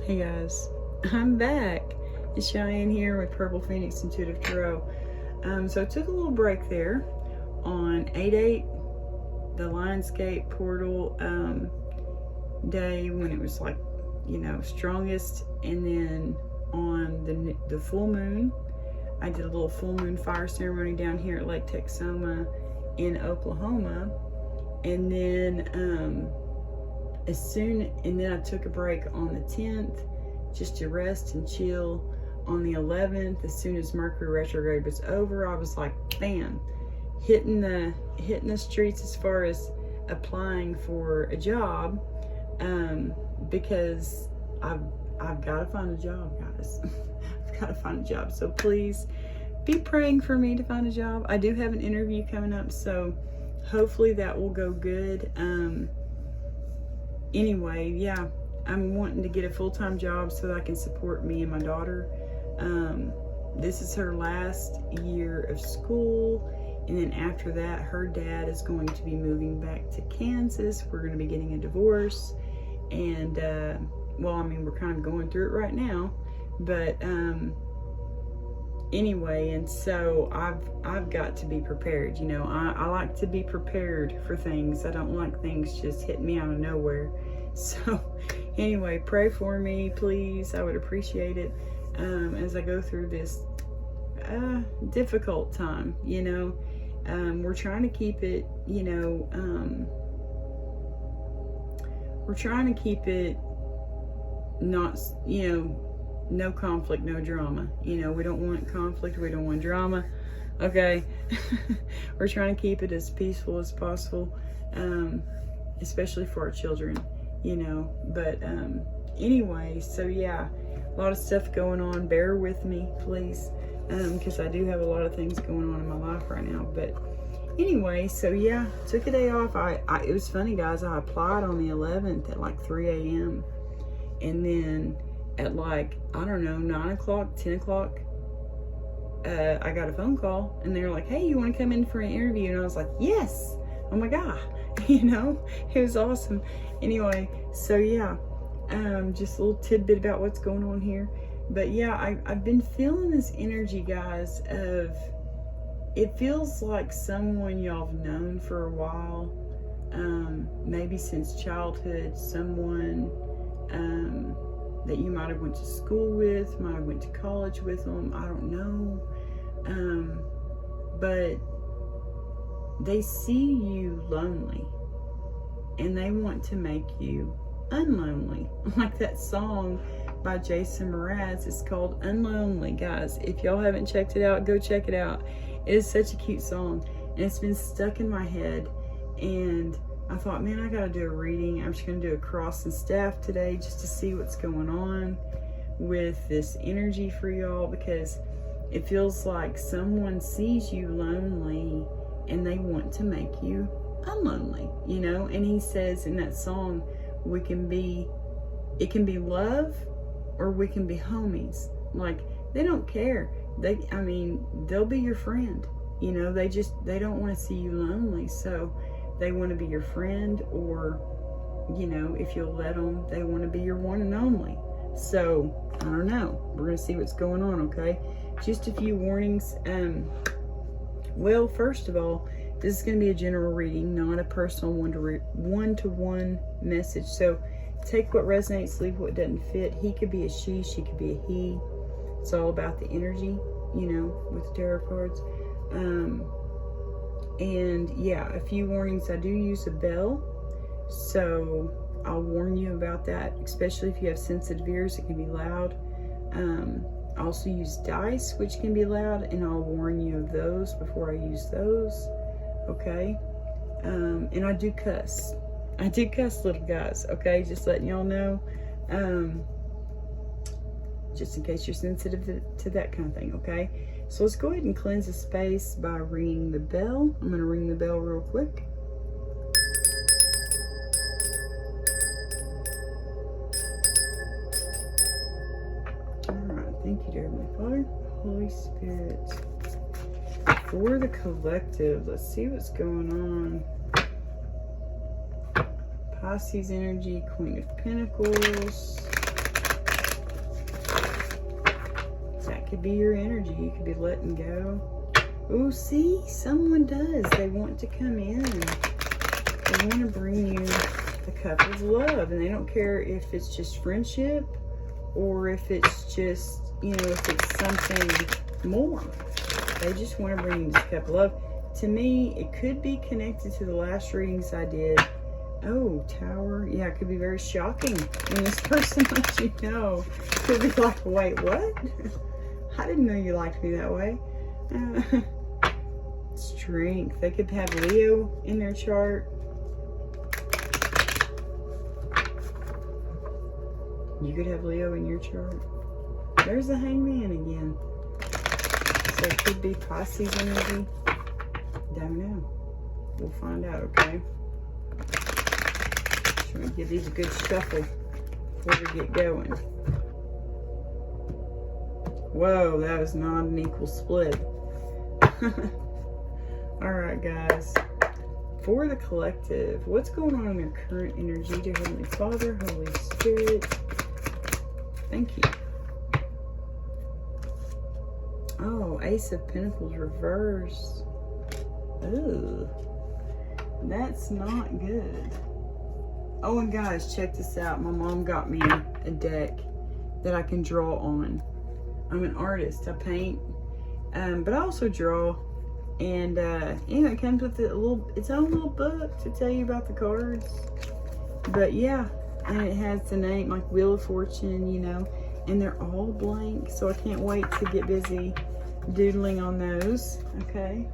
Hey guys, I'm back. It's Cheyenne here with Purple Phoenix Intuitive Tarot. So I took a little break there on 8/8, the Lionsgate portal day when it was like, you know, strongest, and then on the full moon, I did a little full moon fire ceremony down here at Lake Texoma in Oklahoma, and then I took a break on the 10th just to rest and chill. On the 11th, as soon as Mercury retrograde was over, I was like, bam, hitting the streets as far as applying for a job, because I've got to find a job, guys. I've got to find a job. So please be praying for me to find a job. I do have an interview coming up, so hopefully that will go good. Anyway, yeah, I'm wanting to get a full-time job so that I can support me and my daughter. This is her last year of school, and then after that, her dad is going to be moving back to Kansas. We're going to be getting a divorce, and well, I mean, we're kind of going through it right now, but anyway, and so I've got to be prepared. You know, I like to be prepared for things. I don't like things just hitting me out of nowhere. So anyway, pray for me, please. I would appreciate it as I go through this difficult time. You know, we're trying to keep it, you know, we're trying to keep it not, you know, no conflict, no drama. You know, we don't want conflict, we don't want drama. Okay. We're trying to keep it as peaceful as possible, especially for our children, you know. But anyway, so yeah, a lot of stuff going on. Bear with me, please, because I do have a lot of things going on in my life right now. But anyway, so yeah, took a day off. It was funny, guys. I applied on the 11th at like 3 a.m. and then at like, I don't know, 9 o'clock, 10 o'clock, I got a phone call, and they were like, hey, you want to come in for an interview? And I was like, yes. Oh my God. You know, it was awesome. Anyway, so yeah, just a little tidbit about what's going on here. But yeah, I've been feeling this energy, guys, of, it feels like someone y'all have known for a while, maybe since childhood, someone that you might have went to school with, might have went to college with them, I don't know, but they see you lonely and they want to make you unlonely. Like that song by Jason Mraz, it's called Unlonely. Guys, if y'all haven't checked it out, go check it out. It is such a cute song, and it's been stuck in my head, and I thought, man, I gotta do a reading. I'm just gonna do a cross and staff today just to see what's going on with this energy for y'all, because it feels like someone sees you lonely and they want to make you unlonely, you know. And he says in that song, it can be love or we can be homies. Like, they don't care. I mean, they'll be your friend, you know. They don't want to see you lonely, so they want to be your friend, or, you know, if you'll let them, they want to be your one and only. So, I don't know. We're going to see what's going on, okay? Just a few warnings. Well, first of all, this is going to be a general reading, not a personal one-to-one message. So, take what resonates, leave what doesn't fit. He could be a she could be a he. It's all about the energy, you know, with the tarot cards. And yeah, a few warnings. I do use a bell, so I'll warn you about that, especially if you have sensitive ears. It can be loud. I also use dice, which can be loud, and I'll warn you of those before I use those, okay? And I do cuss. I do cuss, little guys, okay? Just letting y'all know, just in case you're sensitive to that kind of thing, okay? So let's go ahead and cleanse the space by ringing the bell. I'm going to ring the bell real quick. Alright, thank you, dear Heavenly Father, Holy Spirit. For the collective, let's see what's going on. Pisces energy, Queen of Pentacles. that could be your energy. You could be letting go. Oh, see, someone does. They want to come in. They want to bring you the cup of love, and they don't care if it's just friendship or if it's just, you know, if it's something more. They just want to bring you this cup of love. To me, it could be connected to the last readings I did. Oh, Tower. Yeah, it could be very shocking when this person lets you know. Could be like, wait, what? I didn't know you liked me that way. Strength. They could have Leo in their chart. You could have Leo in your chart. There's the Hangman again. So it could be Pisces energy. Don't know. We'll find out, okay? Just want to give these a good shuffle before we get going. Whoa, that was not an equal split. Alright, guys. For the collective, what's going on in their current energy? Dear Heavenly Father, Holy Spirit, thank you. Oh, Ace of Pentacles reverse. Ooh, that's not good. Oh, and guys, check this out. My mom got me a deck that I can draw on. I'm an artist. I paint, but I also draw. And anyway, it comes with its own little book to tell you about the cards. But yeah, and it has the name like Wheel of Fortune, you know, and they're all blank. So I can't wait to get busy doodling on those. Okay.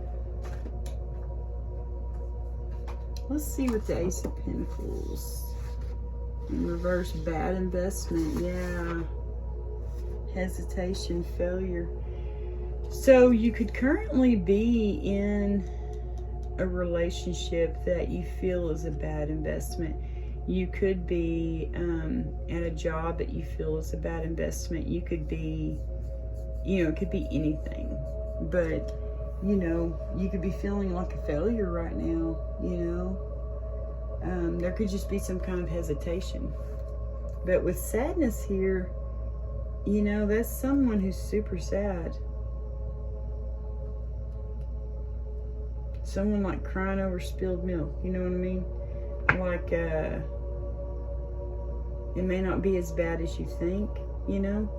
Let's see what the Ace of Pentacles in reverse. Bad investment. Yeah. Hesitation, failure. So you could currently be in a relationship that you feel is a bad investment. You could be at a job that you feel is a bad investment. You could be, you know, it could be anything. But, you know, you could be feeling like a failure right now, you know. There could just be some kind of hesitation. But with sadness here, you know, that's someone who's super sad. Someone like crying over spilled milk, you know what I mean? Like, it may not be as bad as you think, you know?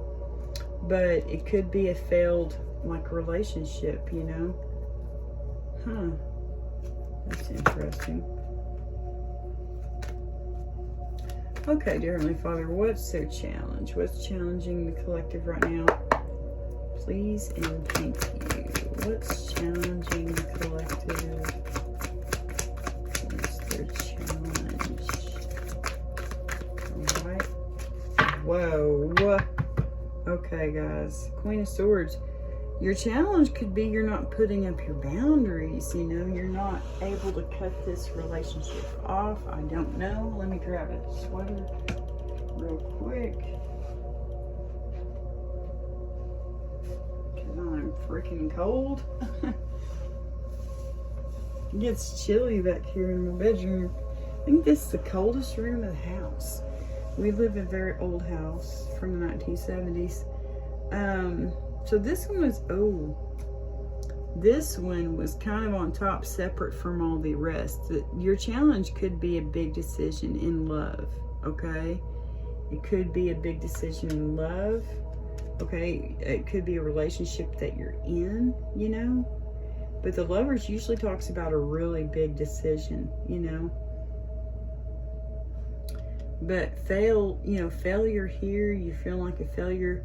But it could be a failed, like, relationship, you know? Huh. That's interesting. Okay, dear Heavenly Father, what's their challenge? What's challenging the collective right now? Please and thank you. What's challenging the collective? What's their challenge? Alright. Whoa. Okay, guys. Queen of Swords. Your challenge could be you're not putting up your boundaries, you know? You're not able to cut this relationship off. I don't know. Let me grab a sweater real quick. I'm freaking cold. It gets chilly back here in my bedroom. I think this is the coldest room of the house. We live in a very old house from the 1970s. So this one was, this one was kind of on top, separate from all the rest. Your challenge could be a big decision in love, okay? It could be a big decision in love. Okay, it could be a relationship that you're in, you know, but the Lovers usually talks about a really big decision, you know, but failure here, you feel like a failure.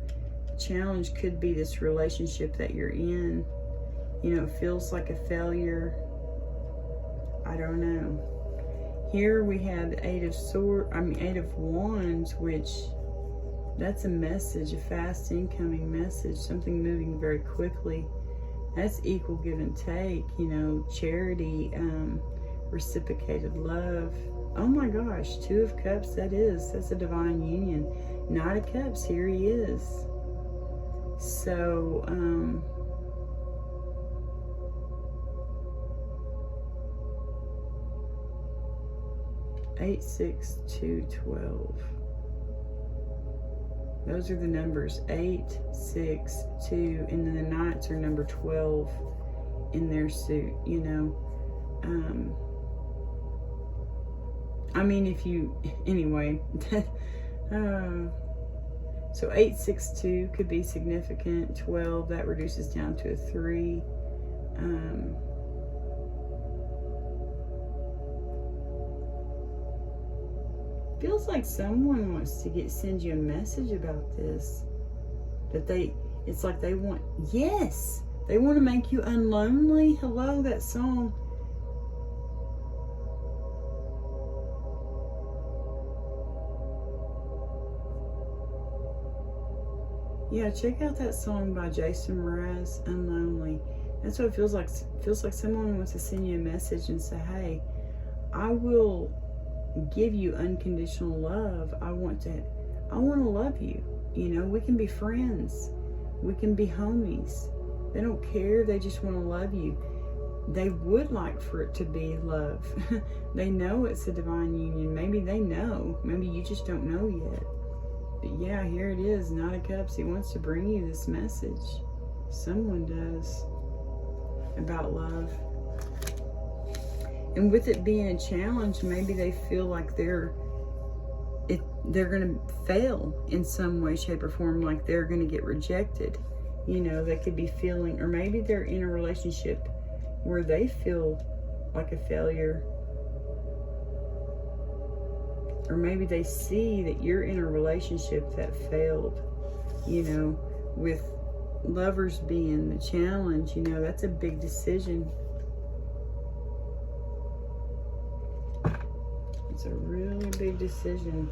Challenge could be this relationship that you're in, you know, it feels like a failure. I don't know. Here we have the Eight of Wands, which that's a message, a fast incoming message, something moving very quickly. That's equal give and take, you know, charity, reciprocated love. Oh my gosh, Two of Cups, that's a divine union. Knight of Cups, here he is. So, 8, 6, 2, 12. Those are the numbers 8, 6, 2, and then the Knights are number 12 in their suit, you know. I mean, if you, anyway, so 862 could be significant. 12, that reduces down to a 3. Feels like someone wants to send you a message about this. That it's like they want, yes, they want to make you unlonely. Hello, that song. Yeah, check out that song by Jason Mraz, Unlonely. That's what it feels like. It feels like someone wants to send you a message and say, hey, I will give you unconditional love. I want to love you. You know, we can be friends. We can be homies. They don't care. They just want to love you. They would like for it to be love. They know it's a divine union. Maybe they know. Maybe you just don't know yet. But yeah, here it is, Knight of Cups. He wants to bring you this message. Someone does. About love. And with it being a challenge, maybe they feel like they're going to fail in some way, shape, or form. Like they're going to get rejected. You know, they could be feeling, or maybe they're in a relationship where they feel like a failure. Or maybe they see that you're in a relationship that failed, you know, with lovers being the challenge, you know, that's a big decision. It's a really big decision,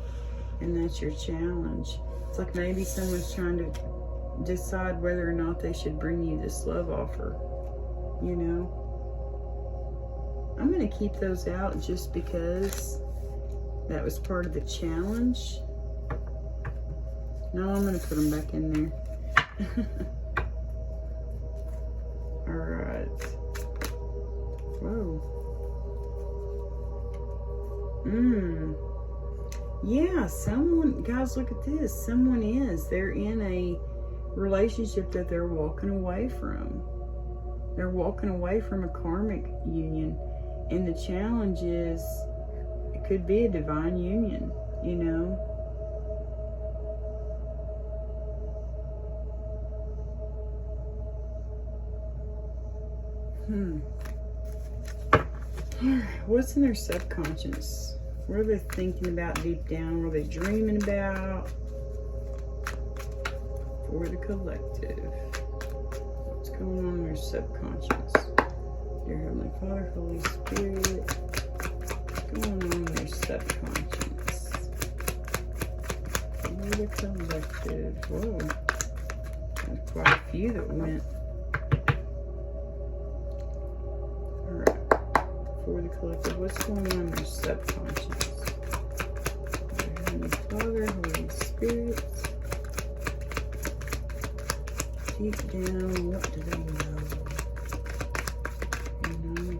and that's your challenge. It's like maybe someone's trying to decide whether or not they should bring you this love offer, you know. I'm going to keep those out just because that was part of the challenge. No, I'm going to put them back in there. Alright. Whoa. Yeah, someone, guys, look at this. Someone they're in a relationship that they're walking away from. They're walking away from a karmic union. And the challenge is, it could be a divine union, you know. What's in their subconscious? What are they thinking about deep down? What are they dreaming about? For the collective. What's going on in their subconscious? Dear Heavenly Father, Holy Spirit. What's going on in their subconscious? For the collective. Whoa. There's quite a few that went. For the collective, what's going on in their subconscious? Heavenly Father, Holy Spirit, deep down, what do they know? You know?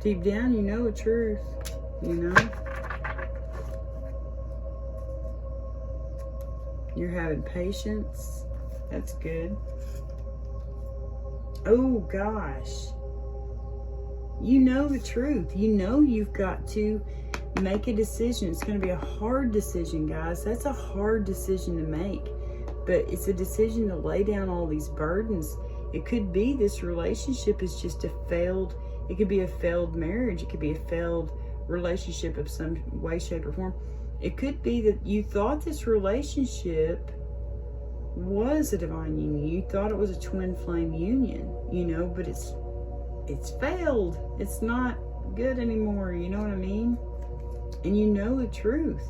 Deep down, you know the truth, you know? You're having patience. That's good. Oh gosh, you know the truth. You know you've got to make a decision. It's going to be a hard decision, guys. That's a hard decision to make, but it's a decision to lay down all these burdens. It could be this relationship is just a failed, it could be a failed marriage. It could be a failed relationship of some way, shape, or form. It could be that you thought this relationship was a divine union. You thought it was a twin flame union, you know, but it's failed. It's not good anymore, you know what I mean? And you know the truth.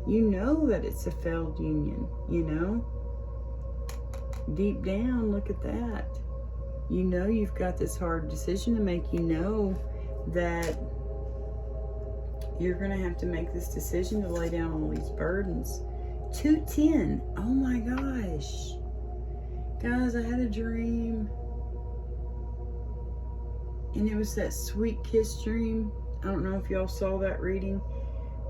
You know that it's a failed union, you know? Deep down, look at that. You know you've got this hard decision to make. You know that you're going to have to make this decision to lay down all these burdens. 210. Oh my gosh. Guys, I had a dream. And it was that sweet kiss dream. I don't know if y'all saw that reading.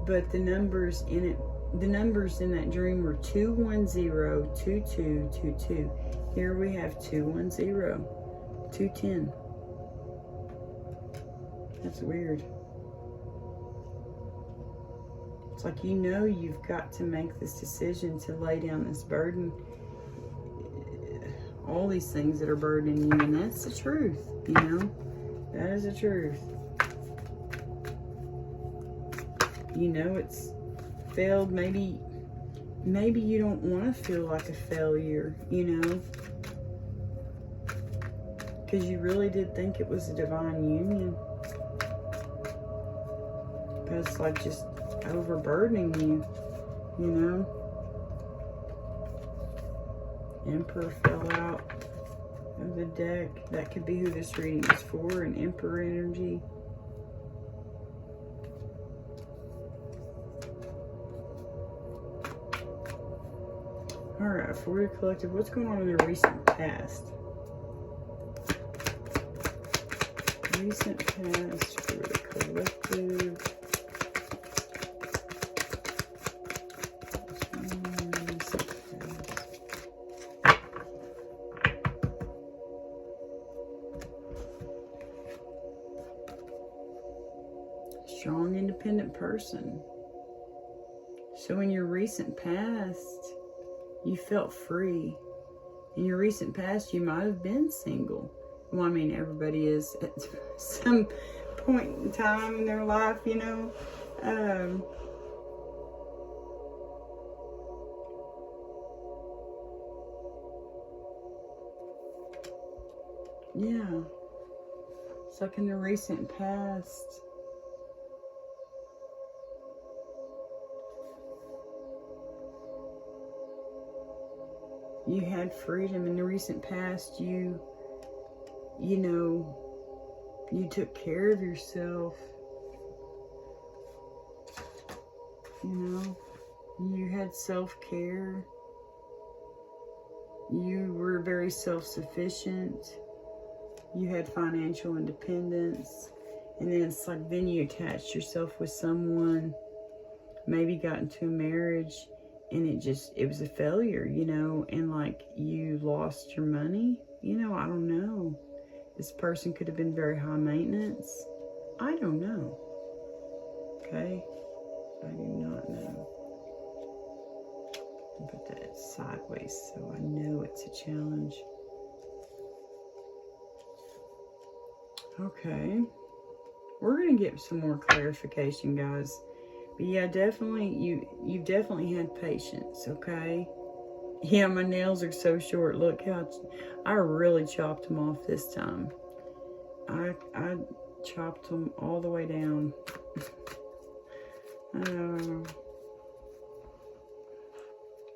but the numbers in it, the numbers in that dream were 210, 2222. Here we have 210, 210. That's weird. It's like, you know, you've got to make this decision to lay down this burden, all these things that are burdening you, and that's the truth, you know. That is the truth. You know it's failed. Maybe you don't want to feel like a failure, you know, because you really did think it was a divine union. But it's like just overburdening you, you know. Emperor fell out of the deck. That could be who this reading is for, an Emperor energy. Alright, for your collective, what's going on in the recent past? Recent past for the collective. Strong, independent person. So in your recent past, you felt free. In your recent past, you might have been single. Well, I mean, everybody is at some point in time in their life, you know. Yeah. It's like in the recent past, you had freedom. In the recent past, you know, you took care of yourself. You know, you had self-care. You were very self-sufficient. You had financial independence. And then it's like, then you attached yourself with someone, maybe got into a marriage, and it was a failure, you know, and like you lost your money, you know, I don't know. This person could have been very high maintenance. I don't know. Okay? I do not know. I'll put that sideways so I know it's a challenge. Okay. We're going to get some more clarification, guys. But yeah, definitely, you've definitely had patience, okay? Yeah, my nails are so short. Look how I really chopped them off this time. I chopped them all the way down.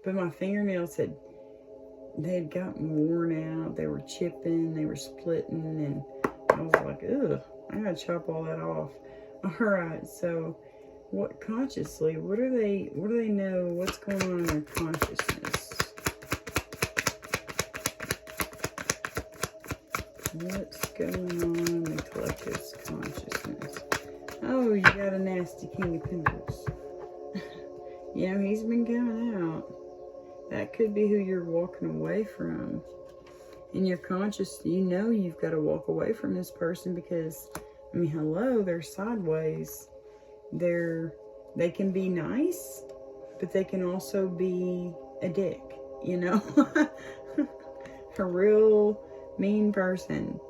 But my fingernails they had gotten worn out. They were chipping, they were splitting, and I was like, ugh, I gotta chop all that off. All right, so what consciously? What do they know? What's going on in their consciousness? What's going on in the collective's consciousness? Oh, you got a nasty King of Pentacles. You know, he's been coming out. That could be who you're walking away from. In your conscious, you know you've got to walk away from this person because, I mean, hello, they're sideways. They can be nice, but they can also be a dick, you know? A real mean person.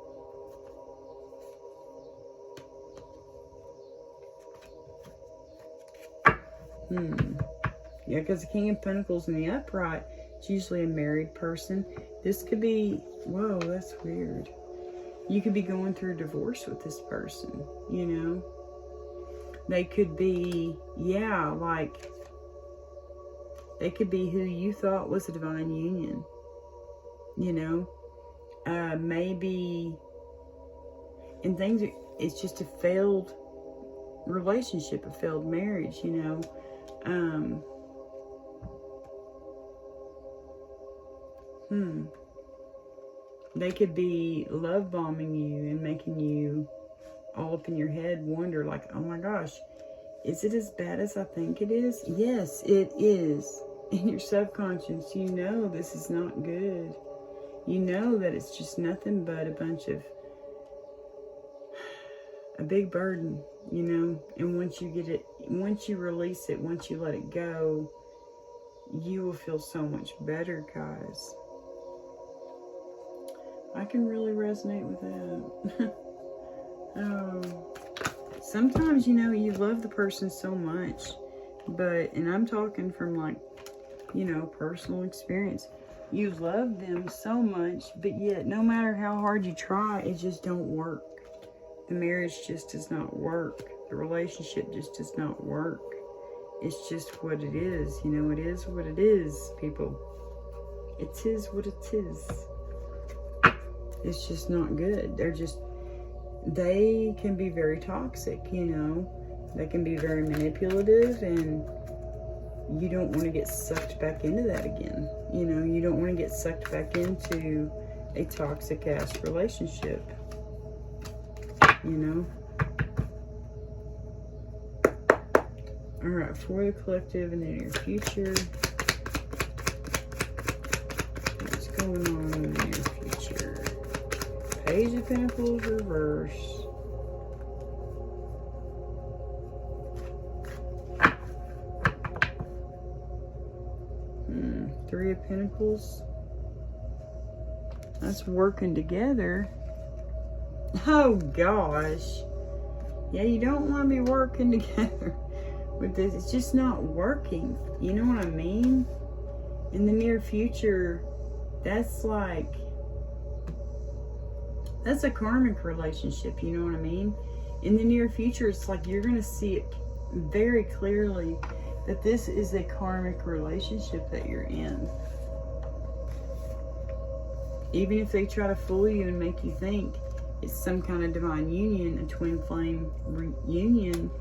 Yeah, because the King of Pentacles in the upright, it's usually a married person. This could be, whoa, that's weird. You could be going through a divorce with this person, you know? They could be, yeah, like, they could be who you thought was a divine union, you know? Maybe, and things, it's just a failed relationship, a failed marriage, you know? They could be love bombing you and making you all up in your head wonder like, oh my gosh, Is it as bad as I think it is? Yes, it is. In your subconscious, you know this is not good. You know that it's just nothing but a big burden, you know. And once you get it, once you release it, once you let it go, you will feel so much better, guys. I can really resonate with that. Sometimes, you know, you love the person so much, but, and I'm talking from like, you know, personal experience. You love them so much, but yet no matter how hard you try, it just don't work. The marriage just does not work. The relationship just does not work. It's just what it is. You know, it is what it is, people. It is what it is. It's just not good. They can be very toxic, you know. They can be very manipulative, and you don't want to get sucked back into that again. You know, you don't want to get sucked back into a toxic ass relationship. You know? Alright, for the collective and the near future. What's going on in the near future? Page of Pentacles reverse. Three of Pentacles. That's working together. Oh gosh. Yeah, you don't want to be working together with this. It's just not working. You know what I mean? In the near future, that's like, that's a karmic relationship. You know what I mean? In the near future, it's like you're going to see it very clearly that this is a karmic relationship that you're in. Even if they try to fool you and make you think it's some kind of divine union, a twin flame reunion,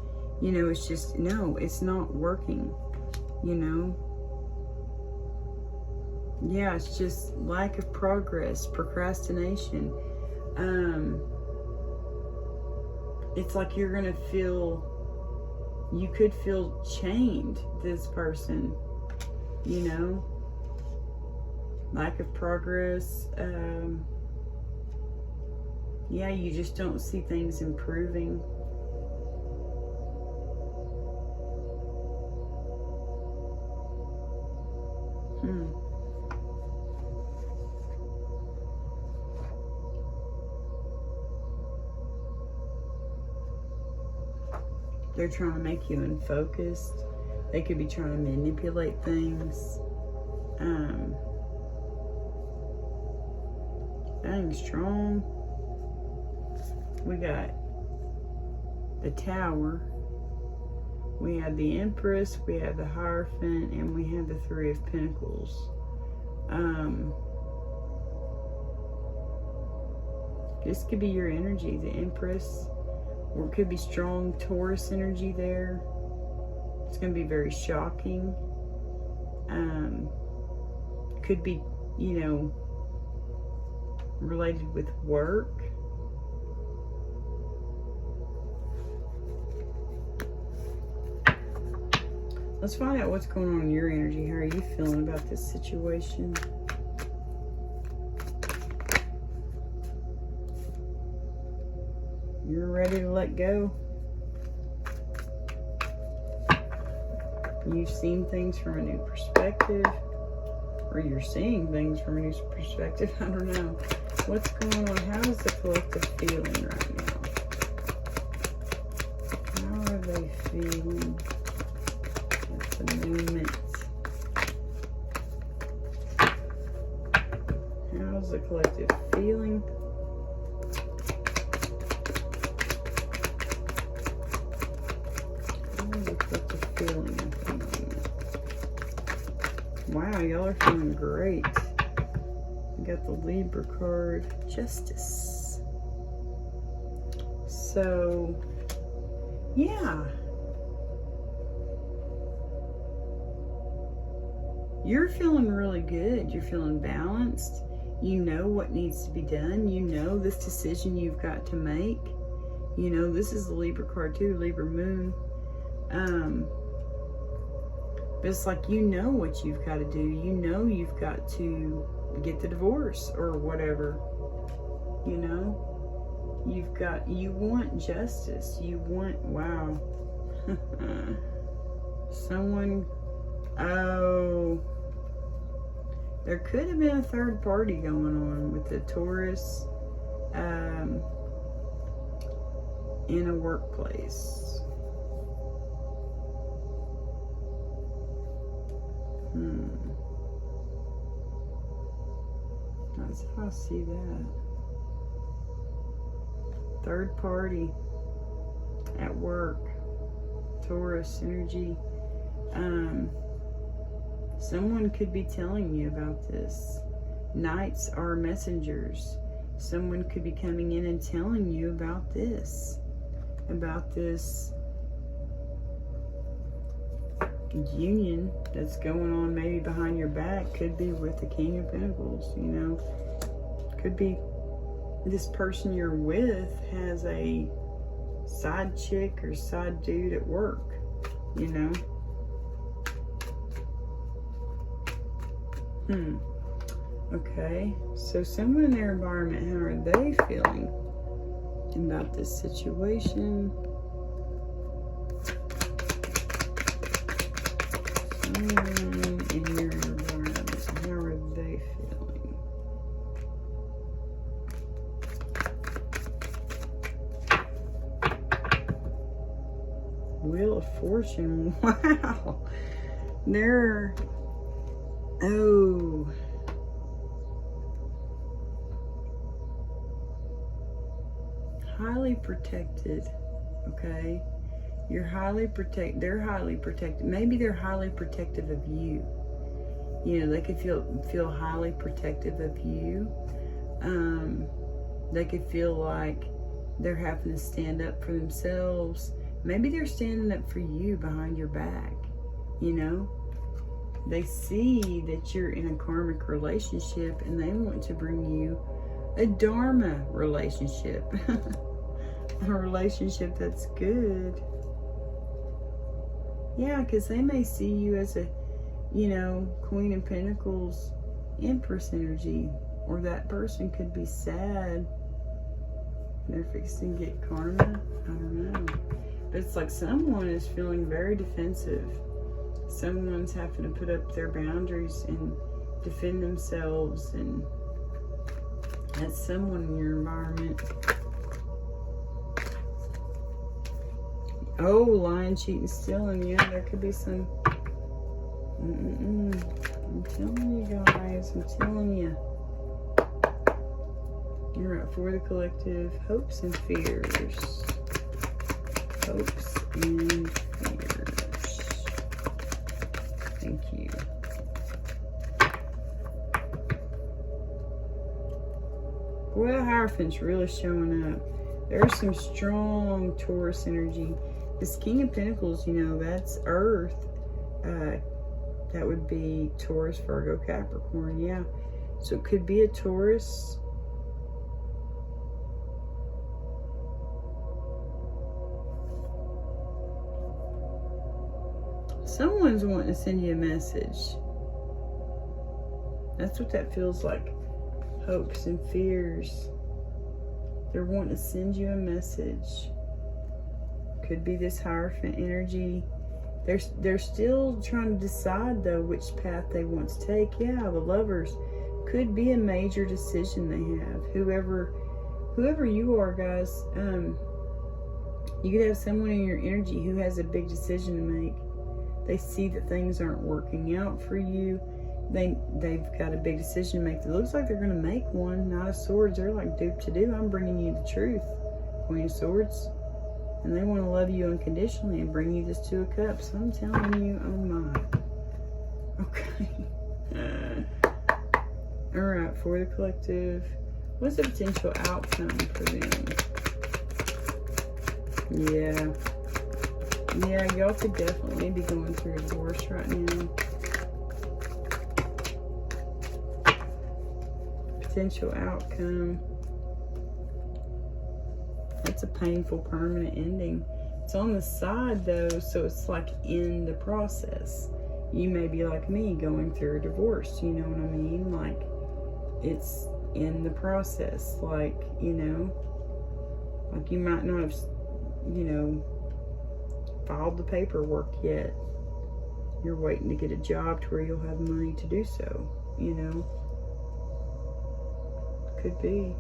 you know, it's just, no, it's not working, you know. Yeah, it's just lack of progress, procrastination. It's like you're gonna feel, you could feel chained to this person, you know. Lack of progress. Yeah, you just don't see things improving. They're trying to make you unfocused. They could be trying to manipulate things. Dang strong. We got the Tower. We have the Empress. We have the Hierophant, and we have the Three of Pentacles. This could be your energy, the Empress. Or it could be strong Taurus energy there. It's going to be very shocking. Could be, you know, related with work. Let's find out what's going on in your energy. How are you feeling about this situation? You're ready to let go. You've seen things from a new perspective. Or you're seeing things from a new perspective. I don't know. What's going on? How is the collective feeling right now? How are they feeling at the moment? How's the collective feeling? Feeling at the moment. Wow, y'all are feeling great. We got the Libra card, Justice. So, yeah. You're feeling really good. You're feeling balanced. You know what needs to be done. You know this decision you've got to make. You know, this is the Libra card too, Libra Moon. But it's like, you know what you've got to do. You know you've got to get the divorce or whatever. You know? You want justice. You want, wow. Someone, oh. There could have been a third party going on with the Taurus in a workplace. That's how I see that. Third party at work. Taurus energy. Someone could be telling you about this. Knights are messengers. Someone could be coming in and telling you about this. Union that's going on maybe behind your back. Could be with the King of Pentacles, you know. Could be this person you're with has a side chick or side dude at work, you know. Okay, so someone in their environment, how are they feeling about this situation? Someone in your environment, how are they feeling? Wheel of Fortune, wow. They're, oh. Highly protected, okay? You're highly protected. They're highly protected. Maybe they're highly protective of you. You know, they could feel highly protective of you. They could feel like they're having to stand up for themselves. Maybe they're standing up for you behind your back, you know? They see that you're in a karmic relationship and they want to bring you a dharma relationship. A relationship that's good. Yeah, because they may see you as a, you know, Queen of Pentacles, Empress energy. Or that person could be sad. They're fixing to get karma. I don't know. But it's like someone is feeling very defensive. Someone's having to put up their boundaries and defend themselves. And that's someone in your environment. Oh, lying, cheating, stealing. Yeah, there could be some. I'm telling you guys. I'm telling you. You're right, for the collective. Hopes and fears. Hopes and fears. Thank you. Boy, the Hierophant's really showing up. There's some strong Taurus energy. This King of Pentacles, you know, that's Earth. That would be Taurus, Virgo, Capricorn, yeah. So it could be a Taurus. Someone's wanting to send you a message. That's what that feels like. Hopes and fears. They're wanting to send you a message. Could be this Hierophant energy. They're still trying to decide though which path they want to take. Yeah, the Lovers. Could be a major decision they have. Whoever you are, guys, you could have someone in your energy who has a big decision to make. They see that things aren't working out for you. They've got a big decision to make. It looks like they're going to make one. Knight of Swords. They're like, dupe to do. I'm bringing you the truth. Queen of Swords. And they want to love you unconditionally and bring you this Two of Cups. I'm telling you, oh my. Okay. Alright, for the collective. What's the potential outcome for them? Yeah. Yeah, y'all could definitely be going through a divorce right now. Potential outcome. It's a painful, permanent ending. It's on the side though, so it's like in the process. You may be like me, going through a divorce, you know what I mean? Like, it's in the process, like, you know, like you might not have, you know, filed the paperwork yet. You're waiting to get a job to where you'll have money to do so, you know. Could be.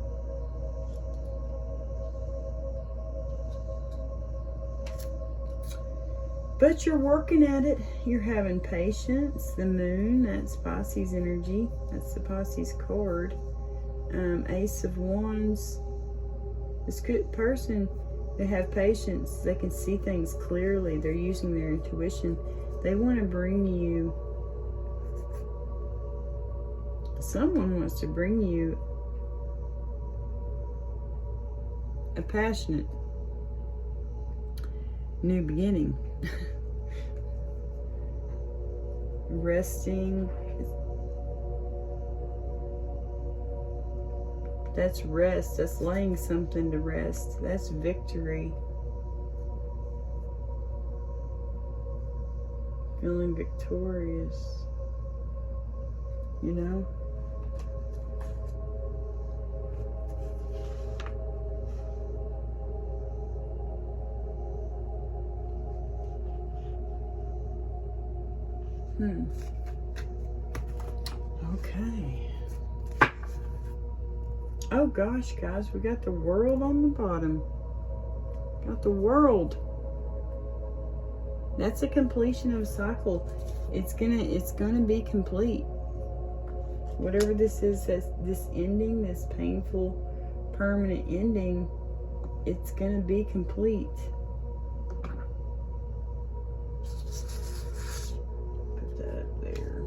But you're working at it. You're having patience. The moon, that's Pisces energy. That's the Pisces card. Ace of Wands. This good person, they have patience. They can see things clearly. They're using their intuition. They want to bring you, someone wants to bring you a passionate new beginning. Resting, that's rest. That's laying something to rest. That's victory. Feeling victorious, you know. Okay. Oh gosh, guys, we got the world on the bottom. Got the world. That's a completion of a cycle. It's gonna be complete. Whatever this is, this ending, this painful, permanent ending, it's gonna be complete. Put that up there.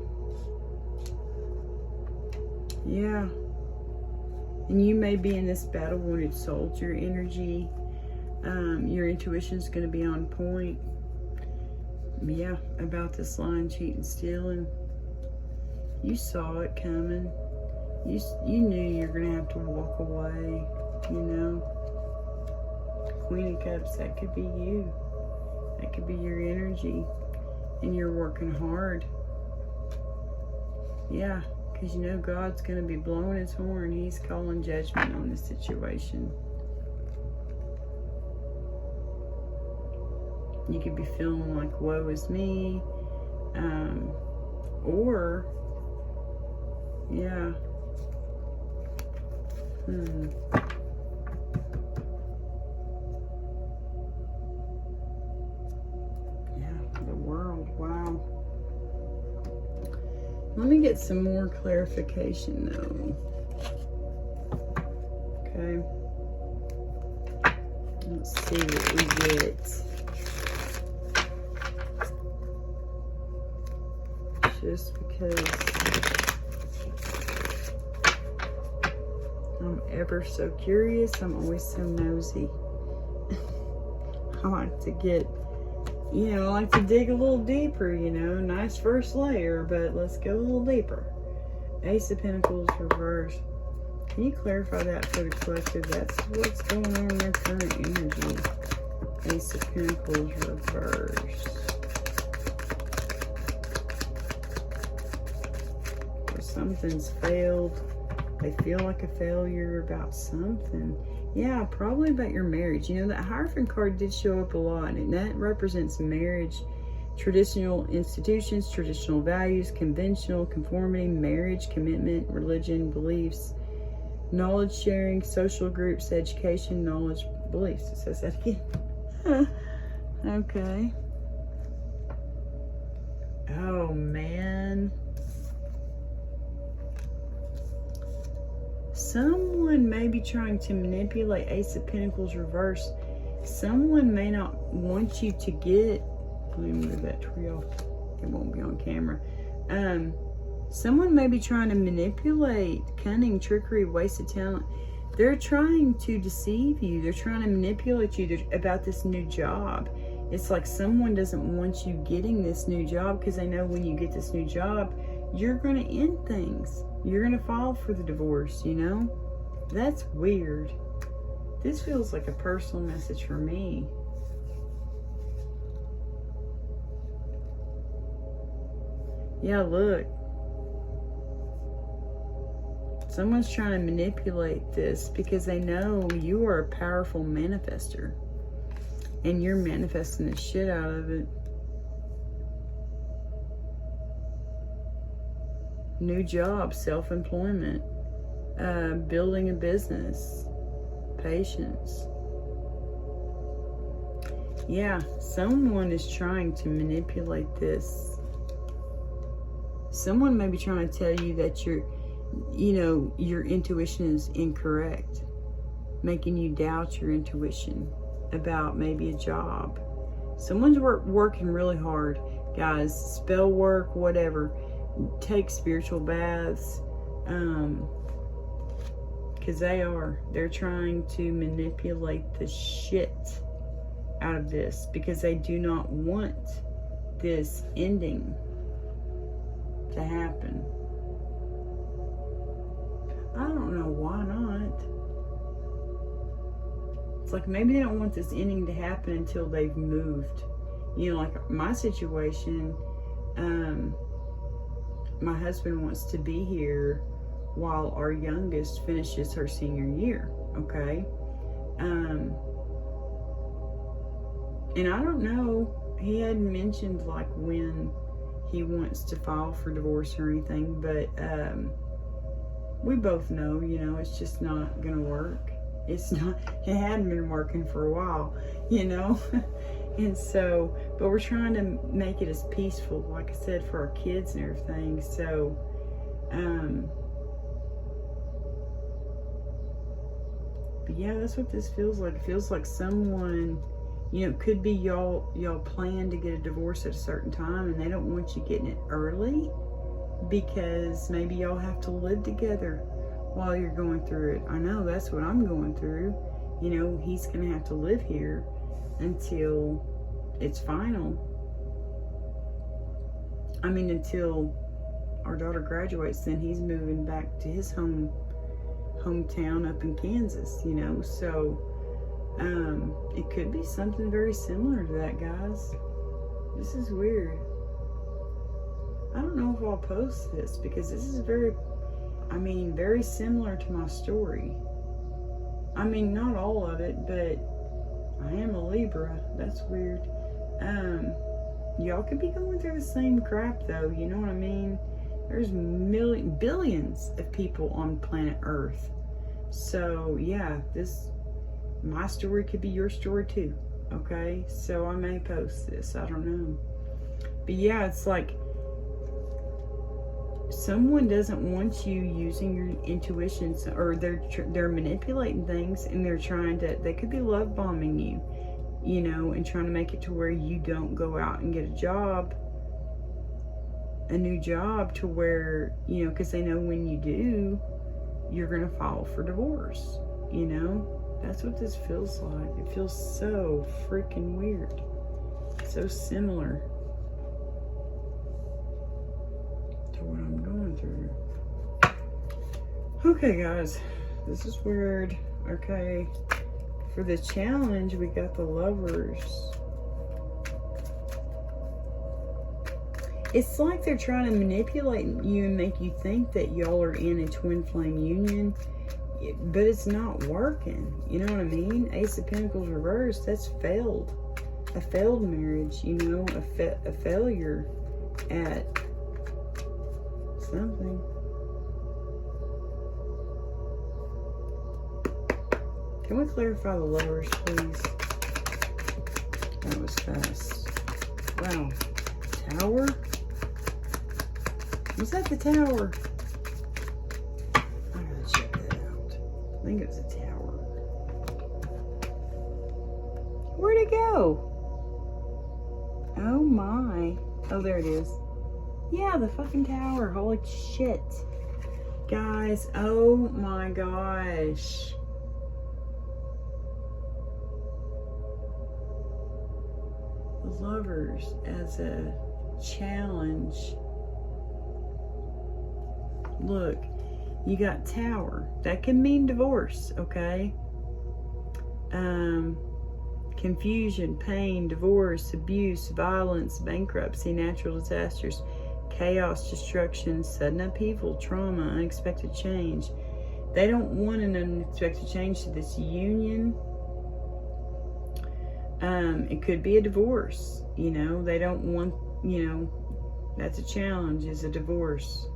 Yeah. And you may be in this battle-wounded soldier energy. Your intuition's gonna be on point. Yeah, about this lying, cheating, stealing. You saw it coming. You knew you were gonna have to walk away, you know. Queen of Cups, that could be you. That could be your energy. And you're working hard. Yeah, because you know God's gonna be blowing his horn. He's calling judgment on this situation. You could be feeling like, woe is me. Or, yeah. Yeah, the world, wow. Let me get some more clarification though. Okay. Let's see what we get. Just because I'm ever so curious, I'm always so nosy. I like to get, you know, I like to dig a little deeper, you know, nice first layer, but let's go a little deeper. Ace of Pentacles reverse. Can you clarify that for the collective? That's what's going on in their current energy. Ace of Pentacles reverse. Something's failed. They feel like a failure about something. Yeah, probably about your marriage. You know, that Hierophant card did show up a lot, and that represents marriage, traditional institutions, traditional values, conventional conformity, marriage, commitment, religion, beliefs, knowledge sharing, social groups, education, knowledge, beliefs. It says that again. Okay. Oh, man. Someone may be trying to manipulate. Ace of Pentacles reverse. Someone may not want you to get, let me move that tree off. It won't be on camera. Someone may be trying to manipulate, cunning, trickery, wasted talent. They're trying to deceive you. They're trying to manipulate you about this new job. It's like someone doesn't want you getting this new job because they know when you get this new job, you're going to end things. You're going to file for the divorce, you know? That's weird. This feels like a personal message for me. Yeah, look. Someone's trying to manipulate this because they know you are a powerful manifester. And you're manifesting the shit out of it. New job, self-employment, building a business, patience. Yeah, someone is trying to manipulate this. Someone may be trying to tell you that your intuition is incorrect, making you doubt your intuition about maybe a job. Someone's working really hard, guys. Spell work, whatever. Take spiritual baths, because they're trying to manipulate the shit out of this because they do not want this ending to happen. I don't know why not. It's like maybe they don't want this ending to happen until they've moved. Like my situation, my husband wants to be here while our youngest finishes her senior year, okay? And I don't know, he hadn't mentioned like when he wants to file for divorce or anything, but we both know, it's just not gonna work. It hadn't been working for a while, And so, but we're trying to make it as peaceful, like I said, for our kids and everything. So, but yeah, that's what this feels like. It feels like someone, it could be y'all plan to get a divorce at a certain time and they don't want you getting it early because maybe y'all have to live together while you're going through it. I know that's what I'm going through. He's going to have to live here until it's final. Until our daughter graduates, then he's moving back to his hometown up in Kansas, So, it could be something very similar to that, guys. This is weird. I don't know if I'll post this because this is very similar to my story. Not all of it, but I am a Libra. That's weird. Y'all could be going through the same crap though, you know what I mean? There's billions of people on planet Earth. So yeah, my story could be your story too, okay? So I may post this, I don't know. But yeah, it's like someone doesn't want you using your intuition, or they're manipulating things, and they could be love bombing you, and trying to make it to where you don't go out and get a new job to where, because they know when you do, you're going to file for divorce, That's what this feels like. It feels so freaking weird. So similar to what I'm going through. Okay, guys. This is weird. Okay. For the challenge, we got the Lovers. It's like they're trying to manipulate you and make you think that y'all are in a twin flame union, but it's not working. You know what I mean? Ace of Pentacles reversed, that's failed. A failed marriage, a failure at something. Can we clarify the Lovers, please? That was fast. Wow. Tower? Was that the Tower? I gotta check that out. I think it was a Tower. Where'd it go? Oh my. Oh, there it is. Yeah, the fucking Tower. Holy shit. Guys, oh my gosh. The Lovers as a challenge. Look, you got Tower. That can mean divorce, okay? Confusion, pain, divorce, abuse, violence, bankruptcy, natural disasters, chaos, destruction, sudden upheaval, trauma, unexpected change. They don't want an unexpected change to this union. It could be a divorce, you know. They don't want, you know, that's a challenge, is a divorce.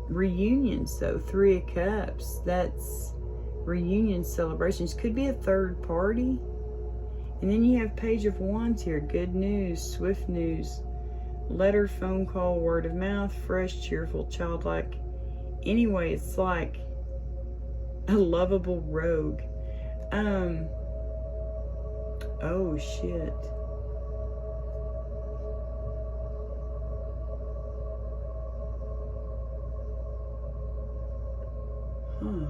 Reunions, though, 3 of Cups, that's reunion celebrations. Could be a third party. And then you have Page of Wands here. Good news, swift news, letter, phone call, word of mouth, fresh, cheerful, childlike. Anyway, it's like a lovable rogue. Oh shit. Huh.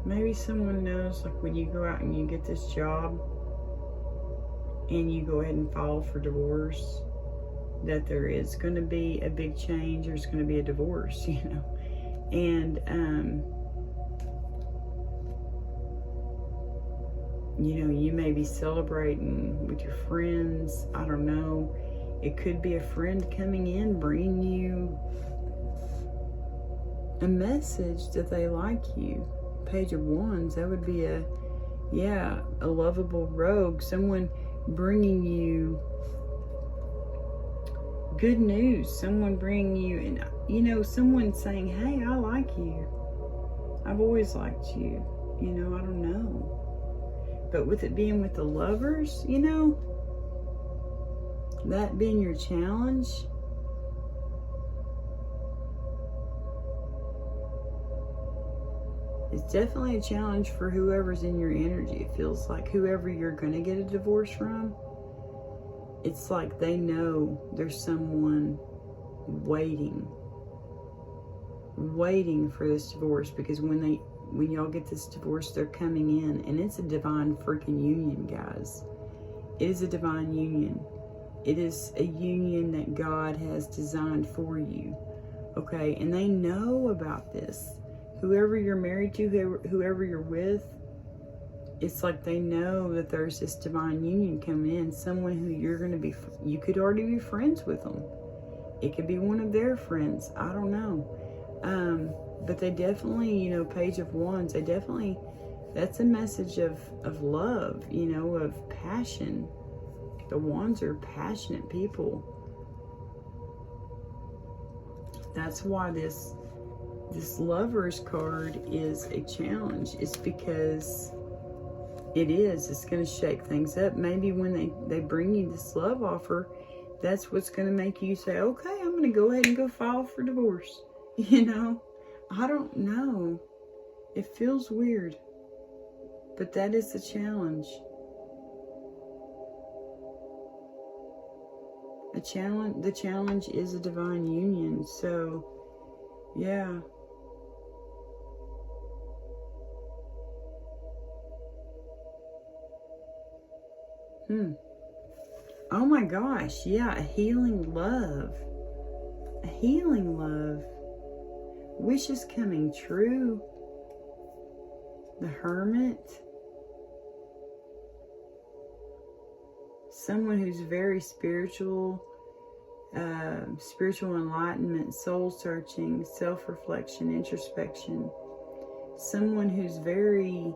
Maybe someone knows, like when you go out and you get this job and you go ahead and file for divorce, that there is going to be a big change. There's going to be a divorce, you know. And, you know, you may be celebrating with your friends. I don't know. It could be a friend coming in, bringing you a message that they like you. Page of Wands, that would be a lovable rogue. Someone bringing you good news. Someone bringing you, and you know, someone saying, hey, I like you. I've always liked you. You know, I don't know. But with it being with the Lovers, you know, that being your challenge, it's definitely a challenge for whoever's in your energy. It feels like whoever you're going to get a divorce from, it's like they know there's someone waiting for this divorce, because when y'all get this divorce, they're coming in, and it's a divine freaking union, guys. It is a divine union. It is a union that God has designed for you. Okay, and they know about this. Whoever you're married to, whoever you're with, it's like they know that there's this divine union coming in. Someone who you're going to be, you could already be friends with them. It could be one of their friends. I don't know. But they definitely, you know, Page of Wands, they definitely, that's a message of love, you know, of passion. The Wands are passionate people. That's why this Lovers card is a challenge. It's because it's going to shake things up. Maybe when they bring you this love offer, that's what's going to make you say, okay, I'm going to go ahead and go file for divorce. You know, I don't know. It feels weird, but that is the challenge. The challenge is a divine union. So, yeah. Oh my gosh, yeah, a healing love. A healing love. Wishes coming true. The Hermit. Someone who's very spiritual. Spiritual enlightenment, soul searching, self-reflection, introspection. Someone who's very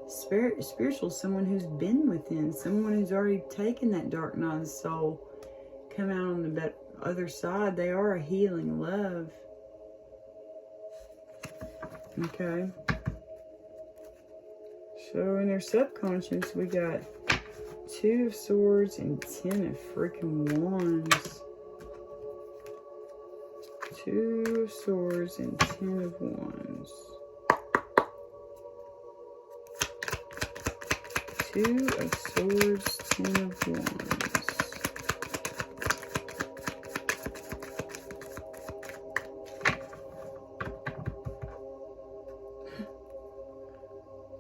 spiritual, someone who's been within, someone who's already taken that dark night of the soul, come out on the other side. They are a healing love. Okay. So in their subconscious, we got 2 of Swords and 10 of freaking Wands. 2 of Swords and 10 of Wands. 2 of Swords, 10 of Wands.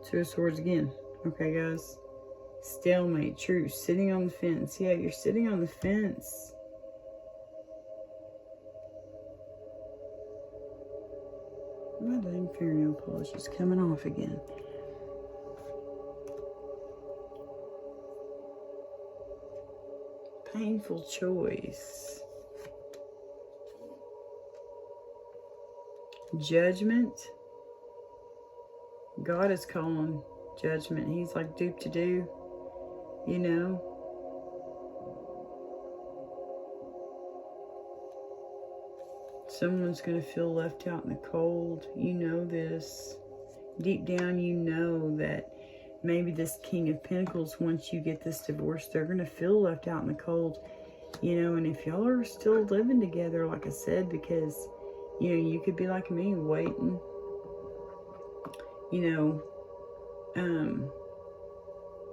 Two of Swords again. Okay, guys. Stalemate, truce, sitting on the fence. Yeah, you're sitting on the fence. My dang fingernail polish is coming off again. Painful choice. Judgment. God is calling judgment. He's like dupe to do, you know. Someone's going to feel left out in the cold. You know this. Deep down, you know that maybe this King of Pentacles, once you get this divorce, they're going to feel left out in the cold. You know, and if y'all are still living together, like I said, because, you know, you could be like me, waiting. You know,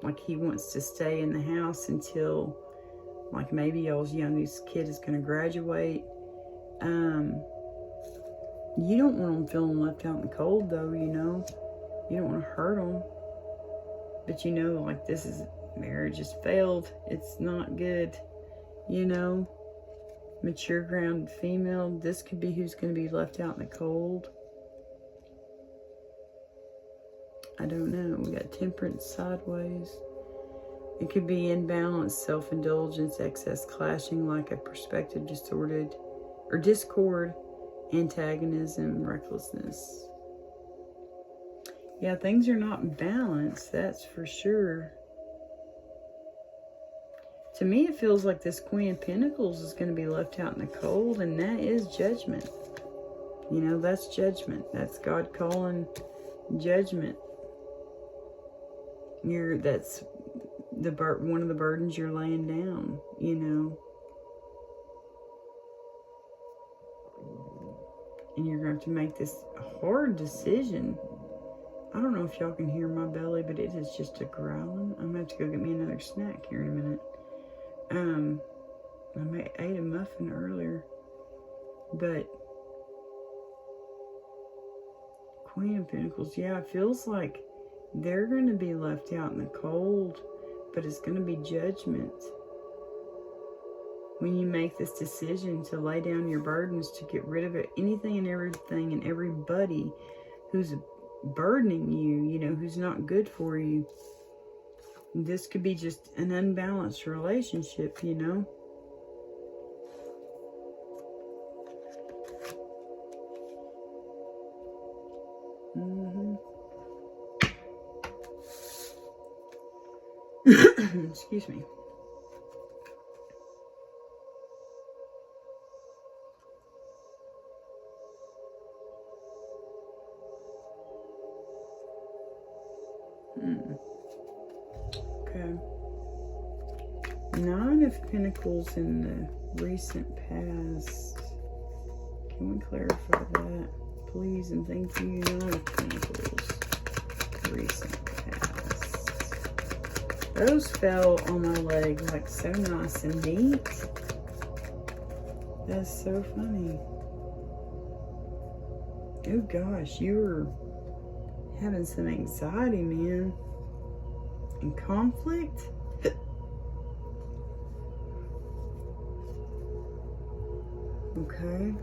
like he wants to stay in the house until, like, maybe y'all's youngest kid is going to graduate. You don't want them feeling left out in the cold, though, you know. You don't want to hurt them. But, you know, like, this is, marriage has failed. It's not good, you know. Mature, grounded female. This could be who's going to be left out in the cold. I don't know. We got temperance sideways. It could be imbalance, self-indulgence, excess clashing, like a perspective distorted, or discord, antagonism, recklessness. Yeah, things are not balanced, that's for sure. To me, it feels like this Queen of Pentacles is going to be left out in the cold, and that is judgment. You know, that's judgment. That's God calling judgment. That's one of the burdens you're laying down, you know. And you're going to have to make this hard decision. I don't know if y'all can hear my belly, but it is just a growling. I'm going to have to go get me another snack here in a minute. I ate a muffin earlier. But Queen of Pentacles, yeah, it feels like they're going to be left out in the cold, but it's going to be judgment. When you make this decision to lay down your burdens, to get rid of anything and everything and everybody who's burdening you, you know, who's not good for you. This could be just an unbalanced relationship, you know. Excuse me. Okay. Nine of Pentacles in the recent past. Can we clarify that, please? And thank you. Nine of Pentacles, recent past. Those fell on my leg like so nice and neat. That's so funny. Oh gosh, you were having some anxiety, man. And conflict. Okay.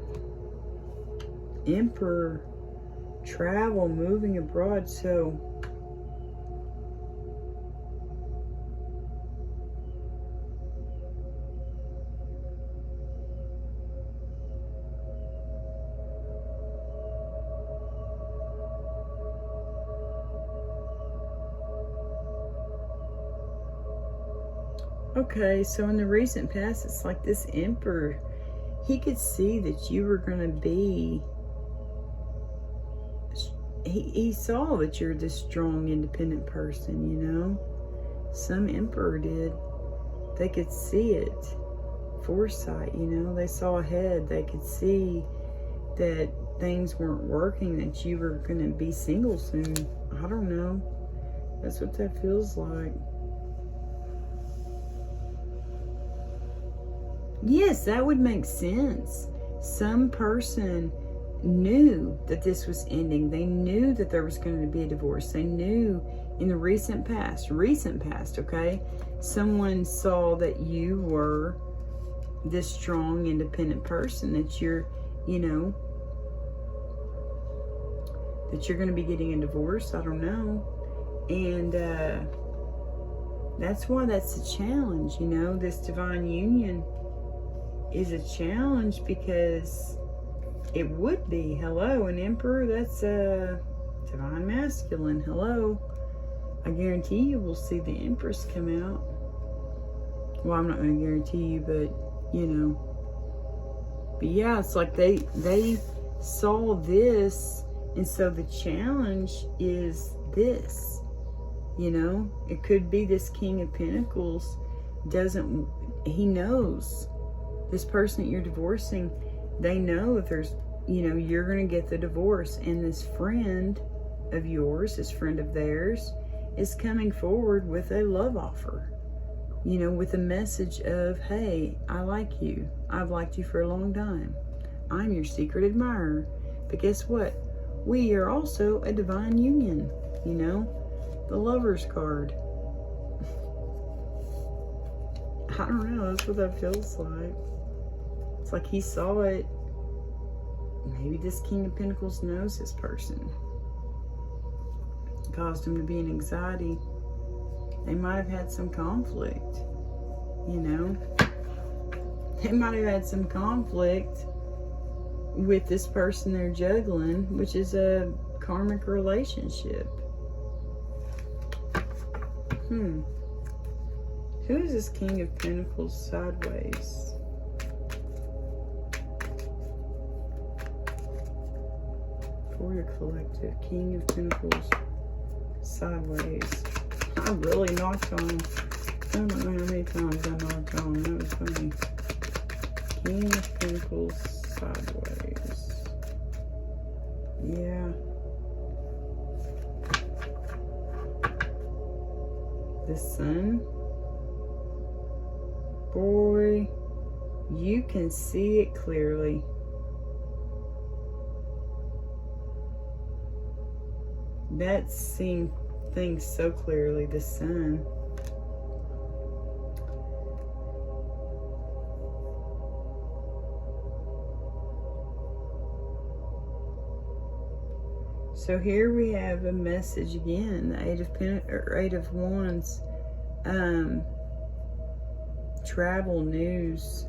Emperor, travel, moving abroad. So okay, so in the recent past, it's like this Emperor, he could see that you were going to be, he saw that you're this strong, independent person, you know. Some Emperor did. They could see it. Foresight, you know. They saw ahead. They could see that things weren't working, that you were going to be single soon. I don't know. That's what that feels like. Yes, that would make sense. Some person knew that this was ending. They knew that there was going to be a divorce. They knew in the recent past, okay? Someone saw that you were this strong, independent person, that you're, you know, that you're going to be getting a divorce. I don't know. And that's why that's a challenge, you know. This divine union is a challenge because it would be, hello, an emperor, that's a divine masculine. Hello. I guarantee you will see the Empress come out. Well, I'm not going to guarantee you, but, you know. But yeah, it's like they saw this, and so the challenge is this. You know, it could be this King of Pentacles he knows this person that you're divorcing, they know if there's, you know, you're going to get the divorce, and this friend of yours, this friend of theirs, is coming forward with a love offer, you know, with a message of, hey, I like you. I've liked you for a long time. I'm your secret admirer. But guess what? We are also a divine union, you know. The Lover's card. I don't know. That's what that feels like. It's like he saw it. Maybe this King of Pentacles knows this person. It caused him to be in anxiety. They might have had some conflict. You know. They might have had some conflict with this person they're juggling, which is a karmic relationship. Who is this King of Pentacles sideways? For your collective, King of Pentacles sideways. I really knocked on him. I don't know how many times I knocked on him. That was funny. King of Pentacles sideways. Yeah. The Sun. Boy, you can see it clearly. That's seeing things so clearly, the Sun. So here we have a message again, the Eight of Wands, travel news,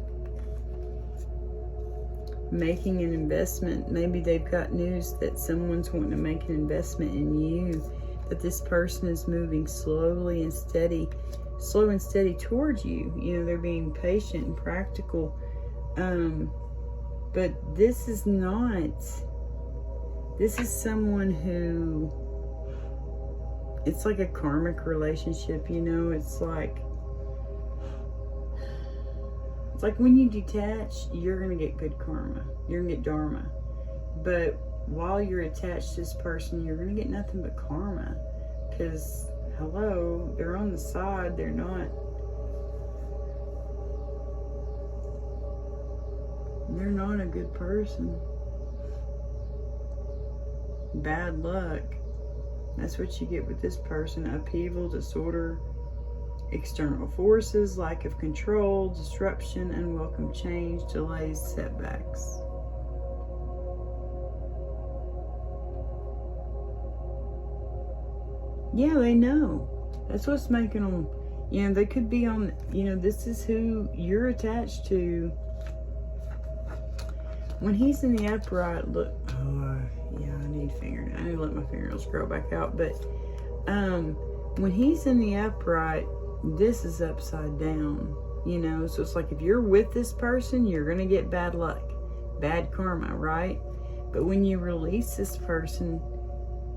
making an investment. Maybe they've got news that someone's wanting to make an investment in you, that this person is moving slow and steady towards you. You know, they're being patient and practical. But this is someone who, it's like a karmic relationship, you know. It's like when you detach, you're going to get good karma. You're going to get dharma. But while you're attached to this person, you're going to get nothing but karma. Because, hello, they're on the side. They're not a good person. Bad luck. That's what you get with this person. Upheaval, disorder, external forces, lack of control, disruption, unwelcome change, delays, setbacks. Yeah, they know. That's what's making them, you know, they could be on, you know, this is who you're attached to. When he's in the upright, look, oh, yeah, I need to let my fingernails grow back out. But when he's in the upright, this is upside down, you know. So it's like if you're with this person, you're going to get bad luck, bad karma, right? But when you release this person,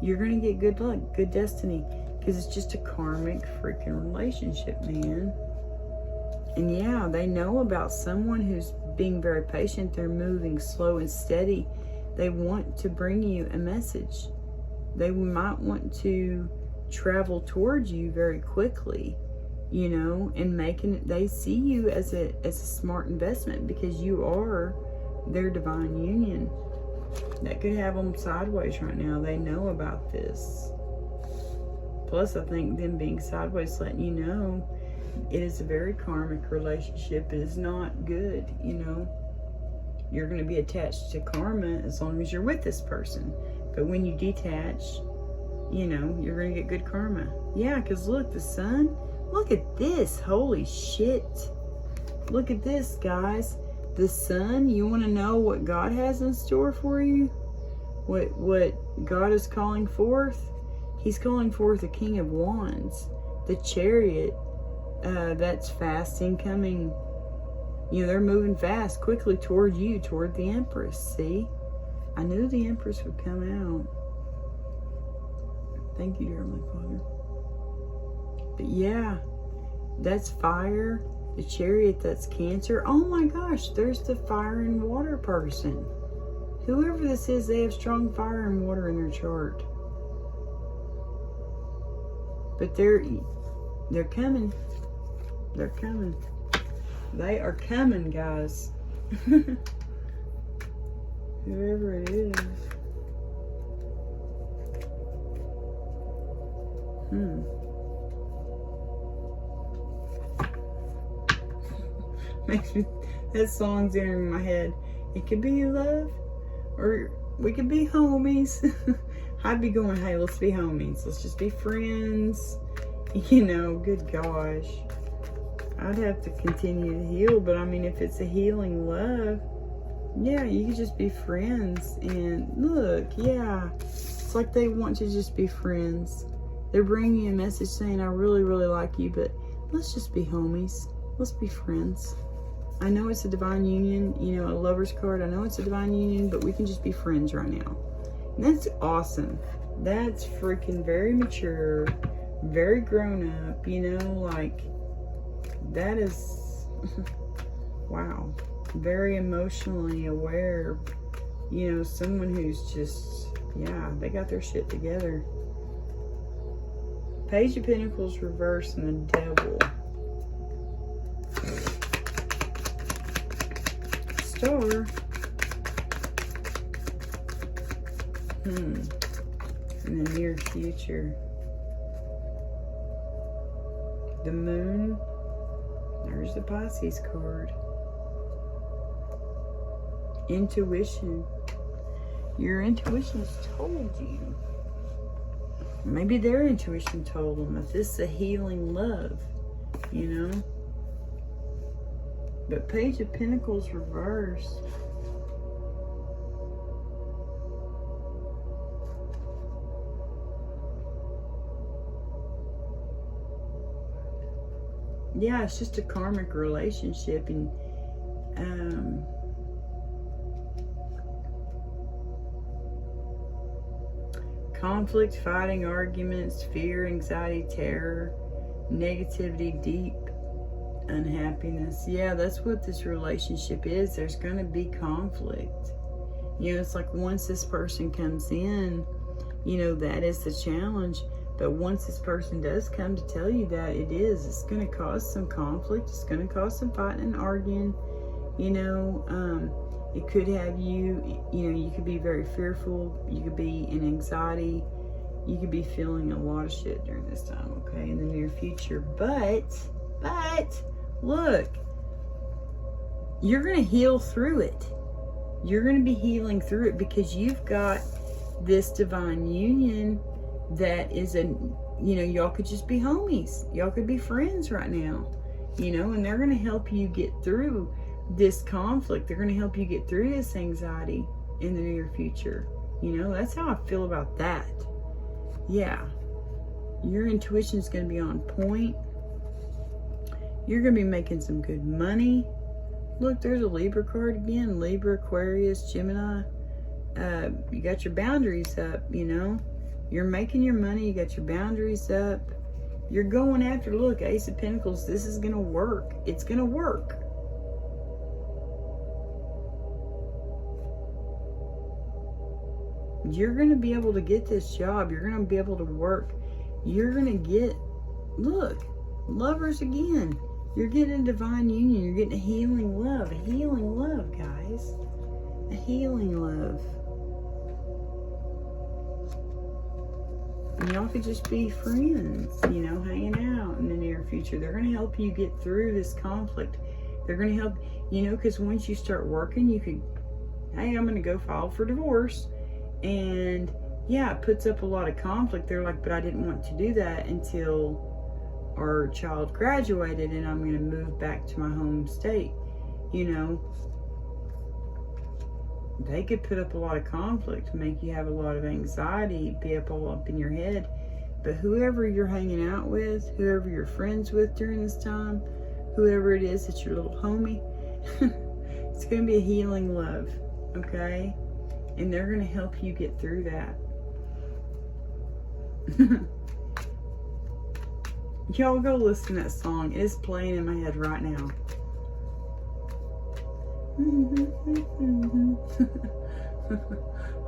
you're going to get good luck, good destiny, because it's just a karmic freaking relationship, man. And yeah, they know about someone who's being very patient. They're moving slow and steady. They want to bring you a message. They might want to travel towards you very quickly, you know, and they see you as a smart investment, because you are their divine union. That could have them sideways right now. They know about this. Plus, I think them being sideways letting you know it is a very karmic relationship. It is not good, you know. you're going to be attached to karma as long as you're with this person. But when you detach, you know, you're going to get good karma. Yeah, because look, the sun, look at this. Holy shit. Look at this, guys. The sun, you want to know what God has in store for you? What God is calling forth? He's calling forth the King of Wands, the Chariot, that's fasting, coming. You know, they're moving fast, quickly toward you, toward the Empress. See? I knew the Empress would come out. Thank you, dear Heavenly Father. But yeah, that's fire. The Chariot, that's Cancer. Oh my gosh, there's the fire and water person. Whoever this is, they have strong fire and water in their chart. But they're coming. They're coming. They are coming, guys. Whoever it is. Makes me, that song's entering my head. It could be love, or we could be homies. I'd be going, hey, let's be homies. Let's just be friends. You know, good gosh. I'd have to continue to heal, but I mean, if it's a healing love, yeah, you could just be friends. And look, yeah, it's like they want to just be friends. They're bringing you a message saying, I really, really like you, but let's just be homies. Let's be friends. I know it's a divine union, you know, a lover's card. I know it's a divine union, but we can just be friends right now. And that's awesome. That's freaking very mature, very grown up, you know, like, that is, wow, very emotionally aware, you know, someone who's just, yeah, they got their shit together. Page of Pentacles reverse and the Devil. Star. In the near future. The Moon. There's the Pisces card. Intuition. Your intuition's told you. Maybe their intuition told them if this is a healing love, you know. But Page of Pentacles reversed. Yeah, it's just a karmic relationship, and conflict, fighting, arguments, fear, anxiety, terror, negativity, deep unhappiness. Yeah, that's what this relationship is. There's going to be conflict. You know, it's like once this person comes in, you know, that is the challenge. But once this person does come to tell you that it's going to cause some conflict. It's going to cause some fighting and arguing. You know, it could have you, you know, you could be very fearful. You could be in anxiety. You could be feeling a lot of shit during this time, okay, in the near future. But, look, you're going to heal through it. You're going to be healing through it because you've got this divine union that is a, you know, y'all could just be homies. Y'all could be friends right now, you know, and they're going to help you get through this conflict. They're going to help you get through this anxiety in the near future. You know, that's how I feel about that. Yeah. Your intuition is going to be on point. You're going to be making some good money. Look, there's a Libra card again. Libra, Aquarius, Gemini. You got your boundaries up, you know. You're making your money. You got your boundaries up. You're going after, look, Ace of Pentacles. This is going to work. It's going to work. You're going to be able to get this job. You're going to be able to work. You're going to get, look, lovers again. You're getting a divine union. You're getting a healing love. A healing love, guys. A healing love. And y'all could just be friends, you know, hanging out in the near future. They're going to help you get through this conflict. They're going to help, you know, because once you start working, you could hey, I'm going to go file for divorce. And yeah, it puts up a lot of conflict. They're like, but I didn't want to do that until our child graduated and I'm going to move back to my home state. You know, they could put up a lot of conflict, make you have a lot of anxiety, be all up in your head. But whoever you're hanging out with, whoever you're friends with during this time, whoever it is that's your little homie, it's going to be a healing love, okay? And they're going to help you get through that. Y'all go listen to that song. It is playing in my head right now.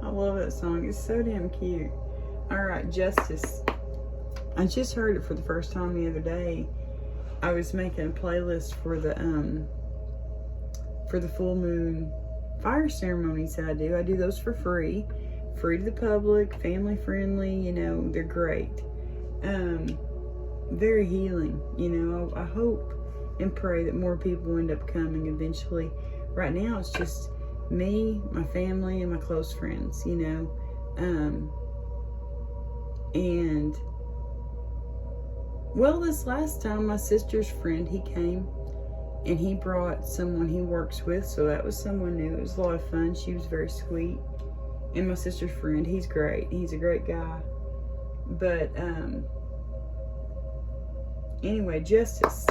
I love that song. It's so damn cute. Alright, Justice. I just heard it for the first time the other day. I was making a playlist for the full moon fire ceremonies that I do. I do those for free. Free to the public, family friendly, you know, they're great. Very healing, you know. I hope and pray that more people end up coming eventually. Right now it's just me, my family, and my close friends, you know. And well, this last time my sister's friend, he came and he brought someone he works with, so that was someone new. It was a lot of fun. She was very sweet. And my sister's friend, he's great. He's a great guy. But anyway, Justice.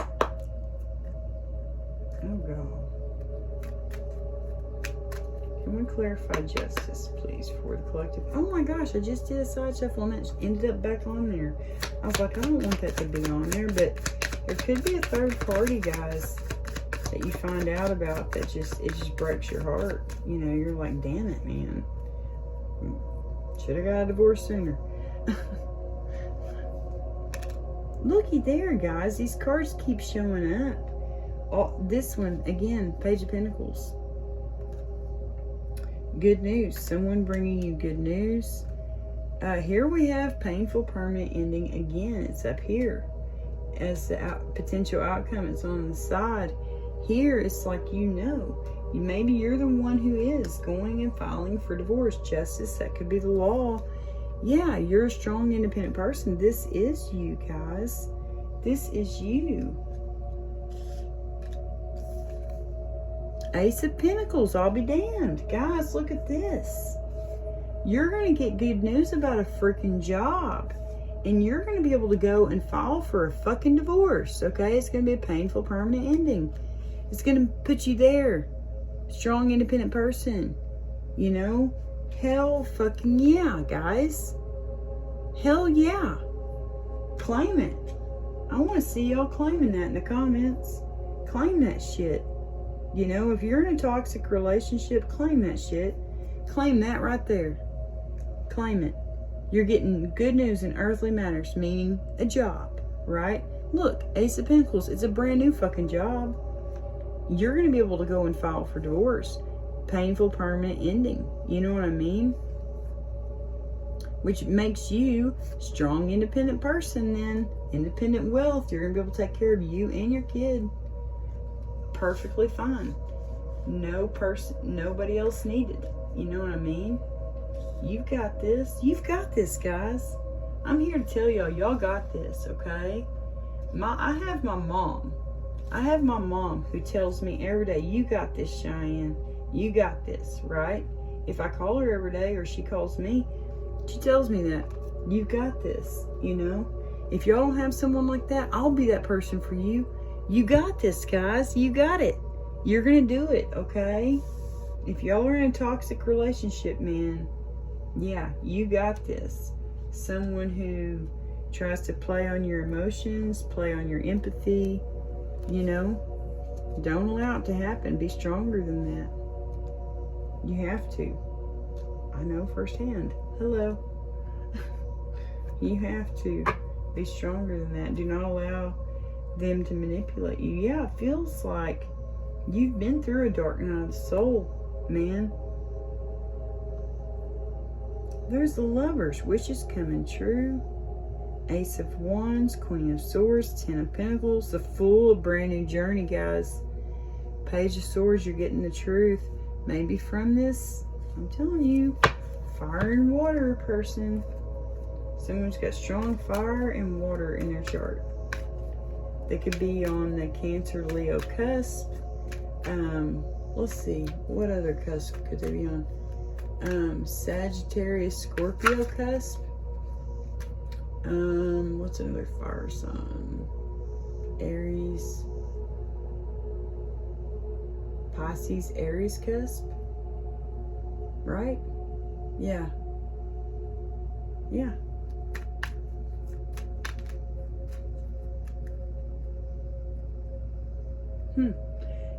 Oh God. Can we clarify Justice, please, for the collective? Oh my gosh, I just did a side shuffle and it ended up back on there. I was like, I don't want that to be on there, but there could be a third party, guys, that you find out about that it just breaks your heart. You know, you're like, damn it, man. Should have got a divorce sooner. Looky there, guys. These cards keep showing up. Oh, this one, again, Page of Pentacles. Good news. Someone bringing you good news. Here we have painful permanent ending again. It's up here as the potential outcome. It's on the side. Here it's like, you know, maybe you're the one who is going and filing for divorce. Justice, that could be the law. Yeah, you're a strong, independent person. This is you, guys. This is you. Ace of Pentacles, I'll be damned. Guys, look at this. You're going to get good news about a freaking job. And you're going to be able to go and file for a fucking divorce, okay? It's going to be a painful, permanent ending. It's going to put you there. Strong, independent person. You know? Hell fucking yeah, guys. Hell yeah. Claim it. I want to see y'all claiming that in the comments. Claim that shit. You know, if you're in a toxic relationship, claim that shit. Claim that right there. Claim it. You're getting good news in earthly matters, meaning a job, right? Look, Ace of Pentacles, it's a brand new fucking job. You're going to be able to go and file for divorce. Painful, permanent ending. You know what I mean? Which makes you a strong, independent person then. Independent wealth. You're going to be able to take care of you and your kid. Perfectly fine. Nobody else needed. You know what I mean? You've got this. You've got this, guys. I'm here to tell y'all got this, okay? I have my mom. I have my mom who tells me every day, you got this, Cheyenne. You got this, right? If I call her every day or she calls me, she tells me that. You've got this, you know? If y'all don't have someone like that, I'll be that person for you. You got this, guys. You got it. You're going to do it, okay? If y'all are in a toxic relationship, man, yeah, you got this. Someone who tries to play on your emotions, play on your empathy, you know, don't allow it to happen. Be stronger than that. You have to. I know firsthand. Hello. You have to be stronger than that. Do not allow them to manipulate you. Yeah, it feels like you've been through a dark night of the soul, man. There's the Lovers, wishes coming true. Ace of Wands, Queen of Swords, Ten of Pentacles, the Fool, a brand new journey, guys. Page of Swords, you're getting the truth. Maybe from this, I'm telling you, fire and water person. Someone's got strong fire and water in their chart. They could be on the Cancer Leo cusp. Let's see, what other cusp could they be on? Sagittarius Scorpio cusp. What's another fire sign? Aries. Pisces Aries cusp. Right? Yeah. Yeah.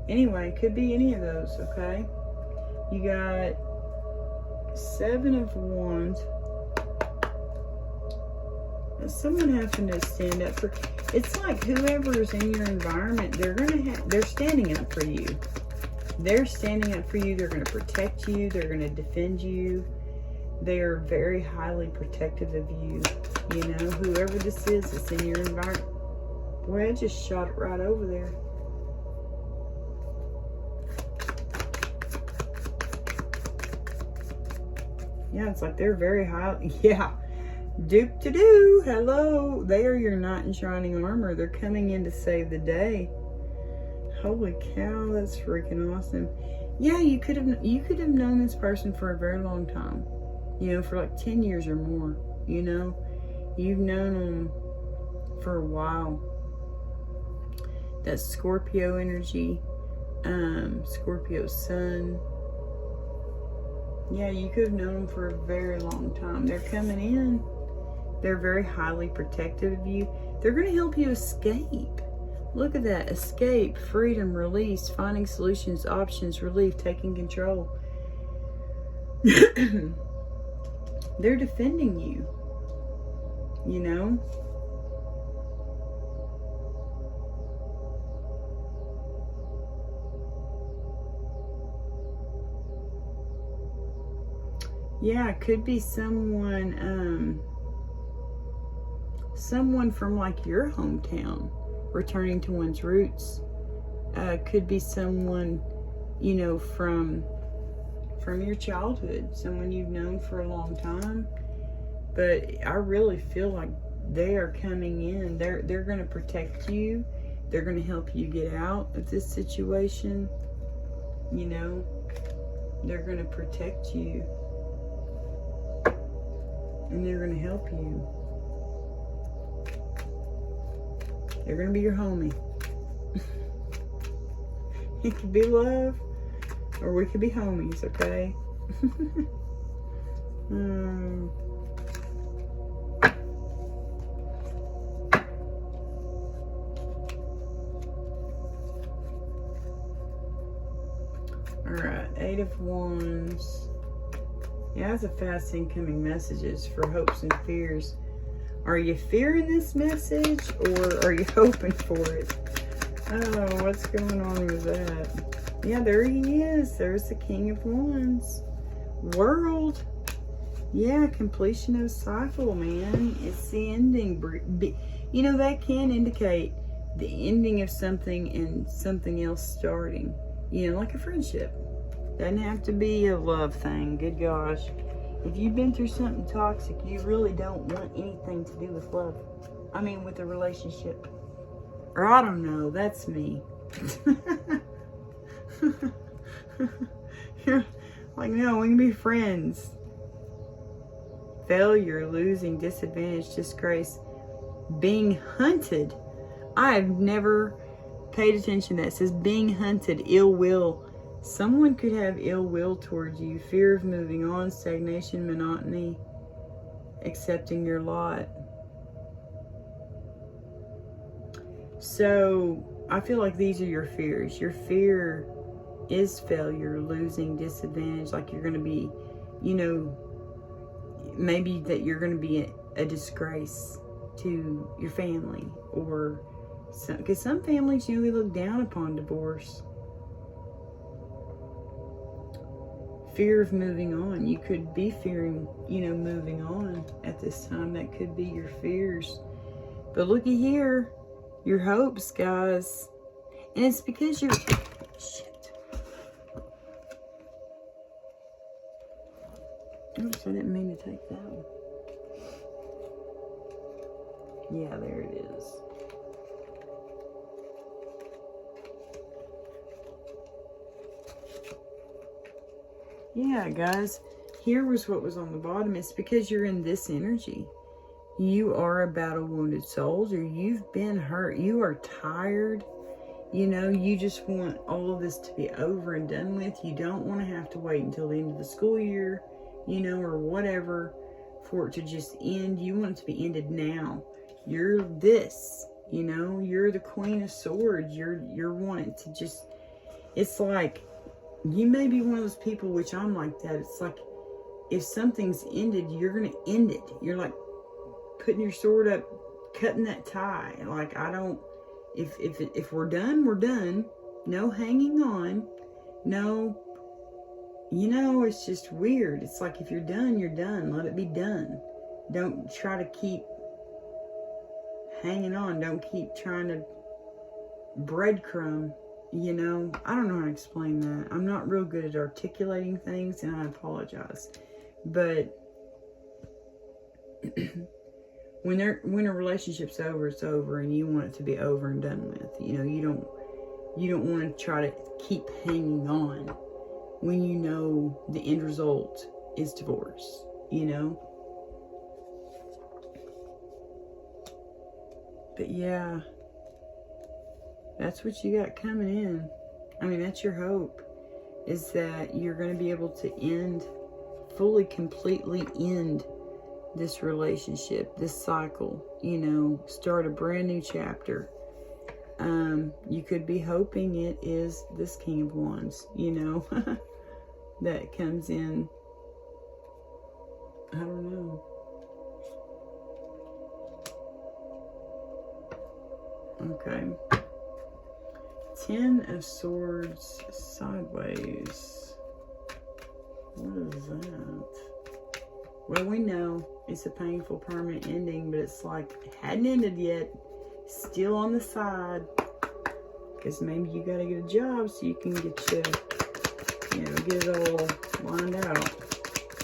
Anyway, could be any of those, okay? You got 7 of Wands. Someone having to stand up for, it's like whoever's in your environment, they're standing up for you. They're standing up for you. They're going to protect you. They're going to defend you. They're very highly protective of you. You know, whoever this is that's in your environment. Boy, I just shot it right over there. Yeah, it's like they're very high. Yeah. Doop-to-doo. Hello. They are your knight in shining armor. They're coming in to save the day. Holy cow, that's freaking awesome. Yeah, you could have known this person for a very long time. You know, for like 10 years or more. You know, you've known them for a while. That's Scorpio energy. Scorpio sun. Yeah, you could have known them for a very long time. They're coming in. They're very highly protective of you. They're going to help you escape. Look at that. Escape, freedom, release, finding solutions, options, relief, taking control. They're defending you. You know? Yeah, it could be someone from like your hometown returning to one's roots. Could be someone, you know, from your childhood, someone you've known for a long time. But I really feel like they are coming in. They're going to protect you. They're going to help you get out of this situation. You know, they're going to protect you. And they're going to help you. They're going to be your homie. It could be love, or we could be homies, okay? Alright, 8 of Wands. Yeah, that's a fast incoming messages for hopes and fears. Are you fearing this message or are you hoping for it? Oh, what's going on with that? Yeah, there he is. There's the King of Wands. World. Yeah, completion of cycle, man. It's the ending. You know, that can indicate the ending of something and something else starting. You know, like a friendship. Doesn't have to be a love thing. Good gosh. If you've been through something toxic, you really don't want anything to do with love. I mean, with a relationship. Or I don't know. That's me. Like, no, we can be friends. Failure, losing, disadvantage, disgrace, being hunted. I've never paid attention to that. It says being hunted, ill will. Someone could have ill will towards you, fear of moving on, stagnation, monotony, accepting your lot. So, I feel like these are your fears. Your fear is failure, losing, disadvantage, like you're going to be, you know, maybe that you're going to be a disgrace to your family, or because some families, you know, they look down upon divorce. Fear of moving on. You could be fearing, you know, moving on at this time. That could be your fears. But looky here, your hopes, guys. And it's because you're... Shit. Oops, I didn't mean to take that one. Yeah, there it is. Yeah, guys, here was what was on the bottom. It's because you're in this energy. You are a battle-wounded soldier. You've been hurt. You are tired. You know, you just want all of this to be over and done with. You don't want to have to wait until the end of the school year, you know, or whatever, for it to just end. You want it to be ended now. You're this, you know, you're the Queen of Swords. You're wanting to just, it's like, you may be one of those people, which I'm like that. It's like, if something's ended, you're going to end it. You're like putting your sword up, cutting that tie. Like, I don't, if we're done, we're done. No hanging on. No, you know, it's just weird. It's like, if you're done, you're done. Let it be done. Don't try to keep hanging on. Don't keep trying to breadcrumb. You know, I don't know how to explain that. I'm not real good at articulating things, and I apologize. But when a relationship's over, it's over, and you want it to be over and done with. You know, you don't want to try to keep hanging on when you know the end result is divorce, you know. But yeah, that's what you got coming in. I mean, that's your hope, is that you're going to be able to end, fully, completely end this relationship, this cycle, you know, start a brand new chapter. You could be hoping it is this King of Wands, you know, that comes in. I don't know. Okay. 10 of Swords sideways. What is that? Well, we know it's a painful permanent ending, but it's like it hadn't ended yet. Still on the side. Because maybe you got to get a job so you can get get it all lined out.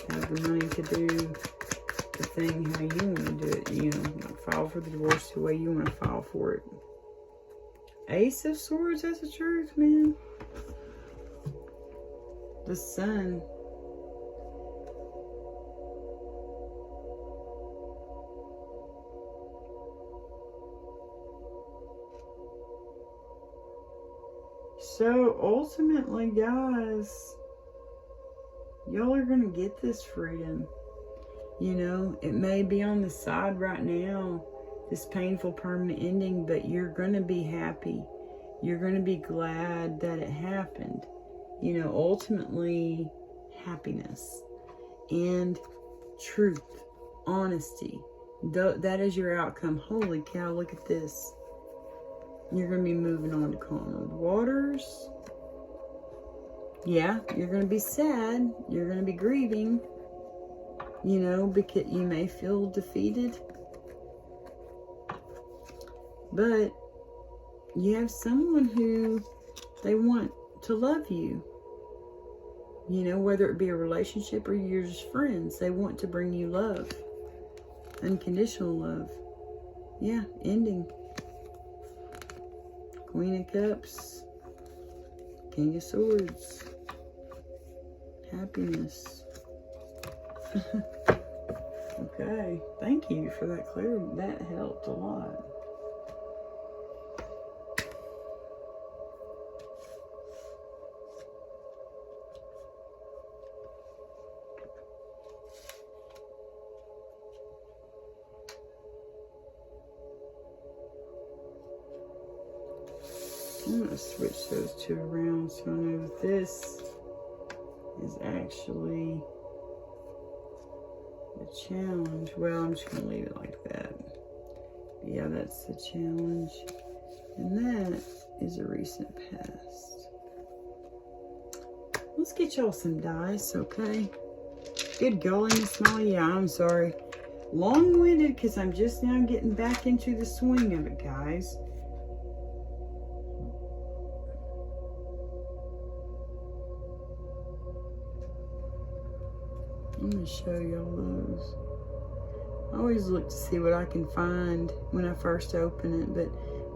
Have the money to do the thing how you want to do it. You know, like file for the divorce the way you want to file for it. Ace of Swords, that's the truth, man. The Sun. So ultimately, guys, y'all are going to get this freedom. You know, it may be on the side right now, this painful permanent ending, but you're going to be happy. You're going to be glad that it happened. You know, ultimately, happiness and truth, honesty. That is your outcome. Holy cow, look at this. You're going to be moving on to calmer waters. Yeah, you're going to be sad. You're going to be grieving. You know, because you may feel defeated. But you have someone who they want to love you. You know, whether it be a relationship or you're just friends. They want to bring you love. Unconditional love. Yeah, ending. Queen of Cups. King of Swords. Happiness. Okay. Thank you for that clarity. That helped a lot. I'm going to switch those two around so I know that this is actually the challenge. Well, I'm just going to leave it like that. But yeah, that's the challenge. And that is a recent past. Let's get y'all some dice, okay? Good golly, Miss Molly. Yeah, I'm sorry. Long-winded because I'm just now getting back into the swing of it, guys. I'm going to show y'all those. I always look to see what I can find when I first open it, but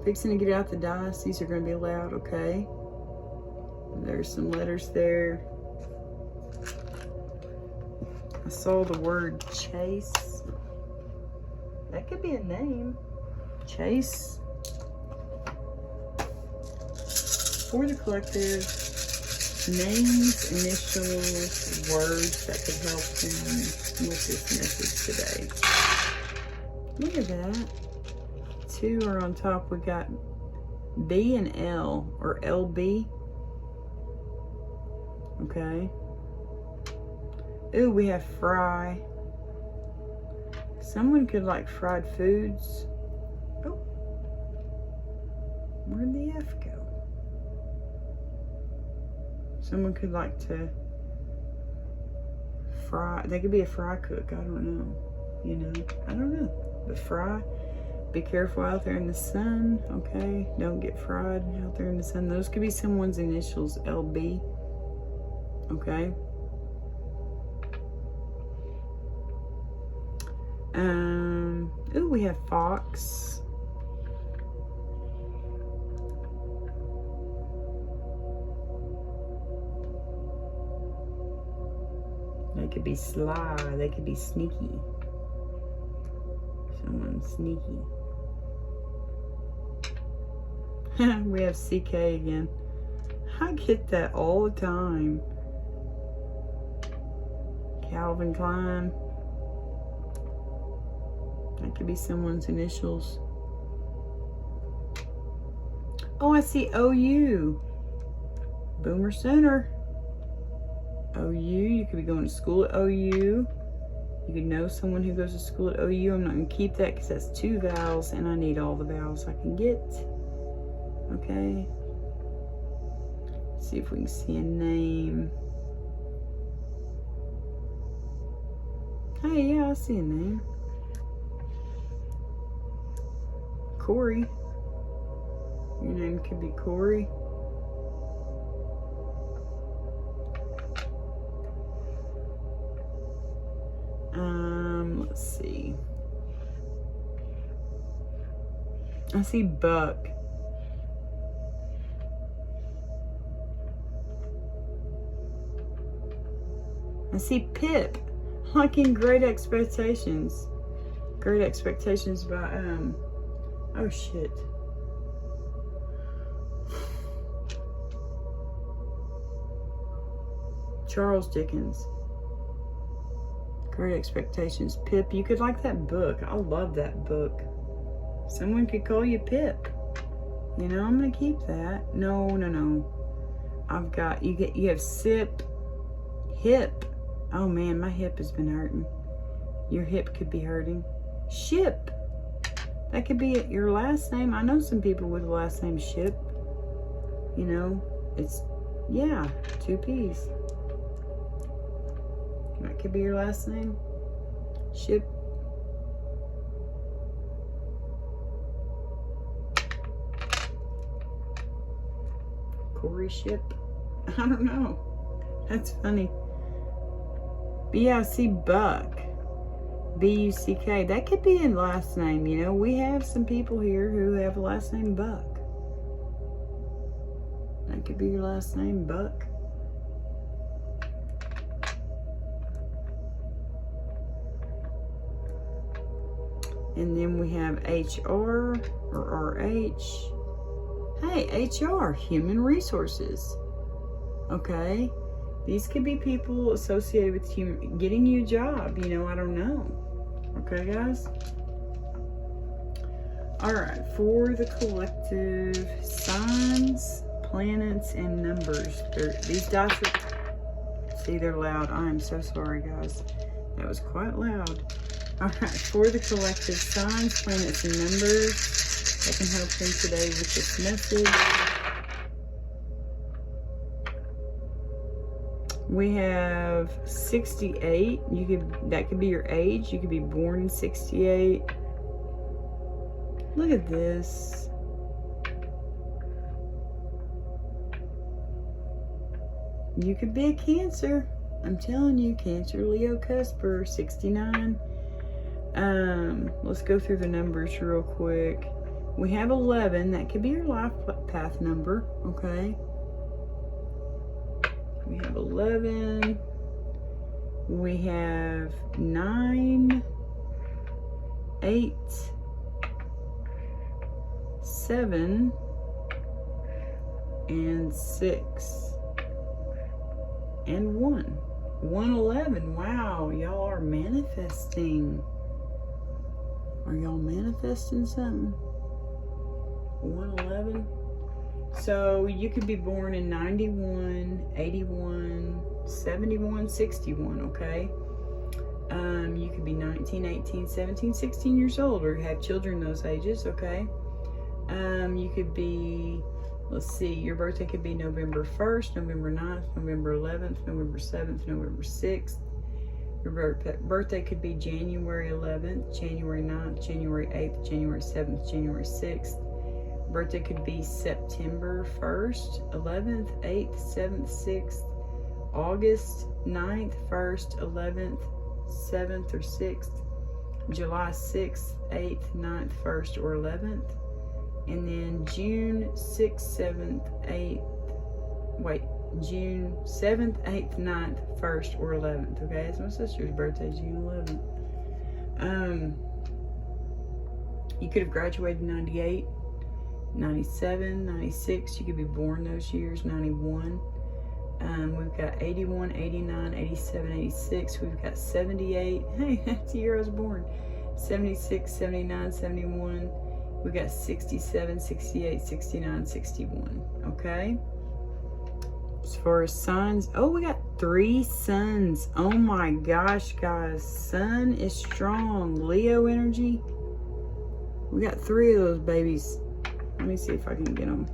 fixing to get out the dice. These are going to be loud, okay? There's some letters there. I saw the word Chase. That could be a name. Chase. For the collective, names, initials, words that could help them with this message today. Look at that. 2 are on top. We got B and L, or LB. Okay. Ooh, we have fry. Someone could like fried foods. Oh. Where'd the F go? Someone could like to fry. They could be a fry cook. I don't know. You know, I don't know. But fry. Be careful out there in the sun. Okay. Don't get fried out there in the sun. Those could be someone's initials. LB. Okay. Ooh, we have fox. They could be sly. They could be sneaky. Someone sneaky. We have CK again. I get that all the time. Calvin Klein. That could be someone's initials. Oh, I see OU. Boomer Sooner. OU. You could be going to school at OU. You could know someone who goes to school at OU. I'm not going to keep that because that's 2 vowels and I need all the vowels I can get. Okay. Let's see if we can see a name. Hey, yeah, I see a name. Corey. Your name could be Corey. Let's see. I see Buck. I see Pip. Like in Great Expectations. Great Expectations by, oh shit. Charles Dickens. Great Expectations. Pip, you could like that book. I love that book. Someone could call you Pip. You know, I'm gonna keep that. No. I've got, you have sip, hip. Oh man, my hip has been hurting. Your hip could be hurting. Ship. That could be your last name. I know some people with the last name Ship. You know, it's, yeah, 2 P's. That could be your last name. Ship. Corey Ship. I don't know. That's funny. But yeah, I see Buck. B-U-C-K. That could be a last name, you know. We have some people here who have a last name Buck. That could be your last name, Buck. And then we have HR or RH. Hey, HR, Human Resources. Okay. These could be people associated with getting you a job. You know, I don't know. Okay, guys? All right. For the collective, signs, planets, and numbers. These dice are... See, they're loud. I am so sorry, guys. That was quite loud. All right. For the collective, signs, planets, and numbers that can help them today with this message. We have 68. That could be your age. You could be born in 68. Look at this. You could be a Cancer. I'm telling you, Cancer, Leo, cusper, 69. Let's go through the numbers real quick. We have 11. That could be your life path number, okay? We have 11. We have 9, 8, 7, and 6, and 1. 111. Wow, y'all are manifesting. Are y'all manifesting something? 111. So you could be born in 91, 81, 71, 61, okay? You could be 19, 18, 17, 16 years old, or have children those ages, okay? You could be, let's see, your birthday could be November 1st, November 9th, November 11th, November 7th, November 6th. Your birthday could be January 11th, January 9th, January 8th, January 7th, January 6th. Birthday could be September 1st, 11th, 8th, 7th, 6th, August 9th, 1st, 11th, 7th, or 6th, July 6th, 8th, 9th, 1st, or 11th, and then June 6th, 7th, 8th, June 7th, 8th, 9th, 1st, or 11th, okay? It's my sister's birthday, June 11th. You could have graduated in 98, 97, 96, you could be born those years, 91. We've got 81, 89, 87, 86. We've got 78. Hey, that's the year I was born. 76, 79, 71. We've got 67, 68, 69, 61. Okay? As far as suns, oh, we got 3 suns. Oh my gosh, guys. Sun is strong. Leo energy. We got 3 of those babies. Let me see if I can get them.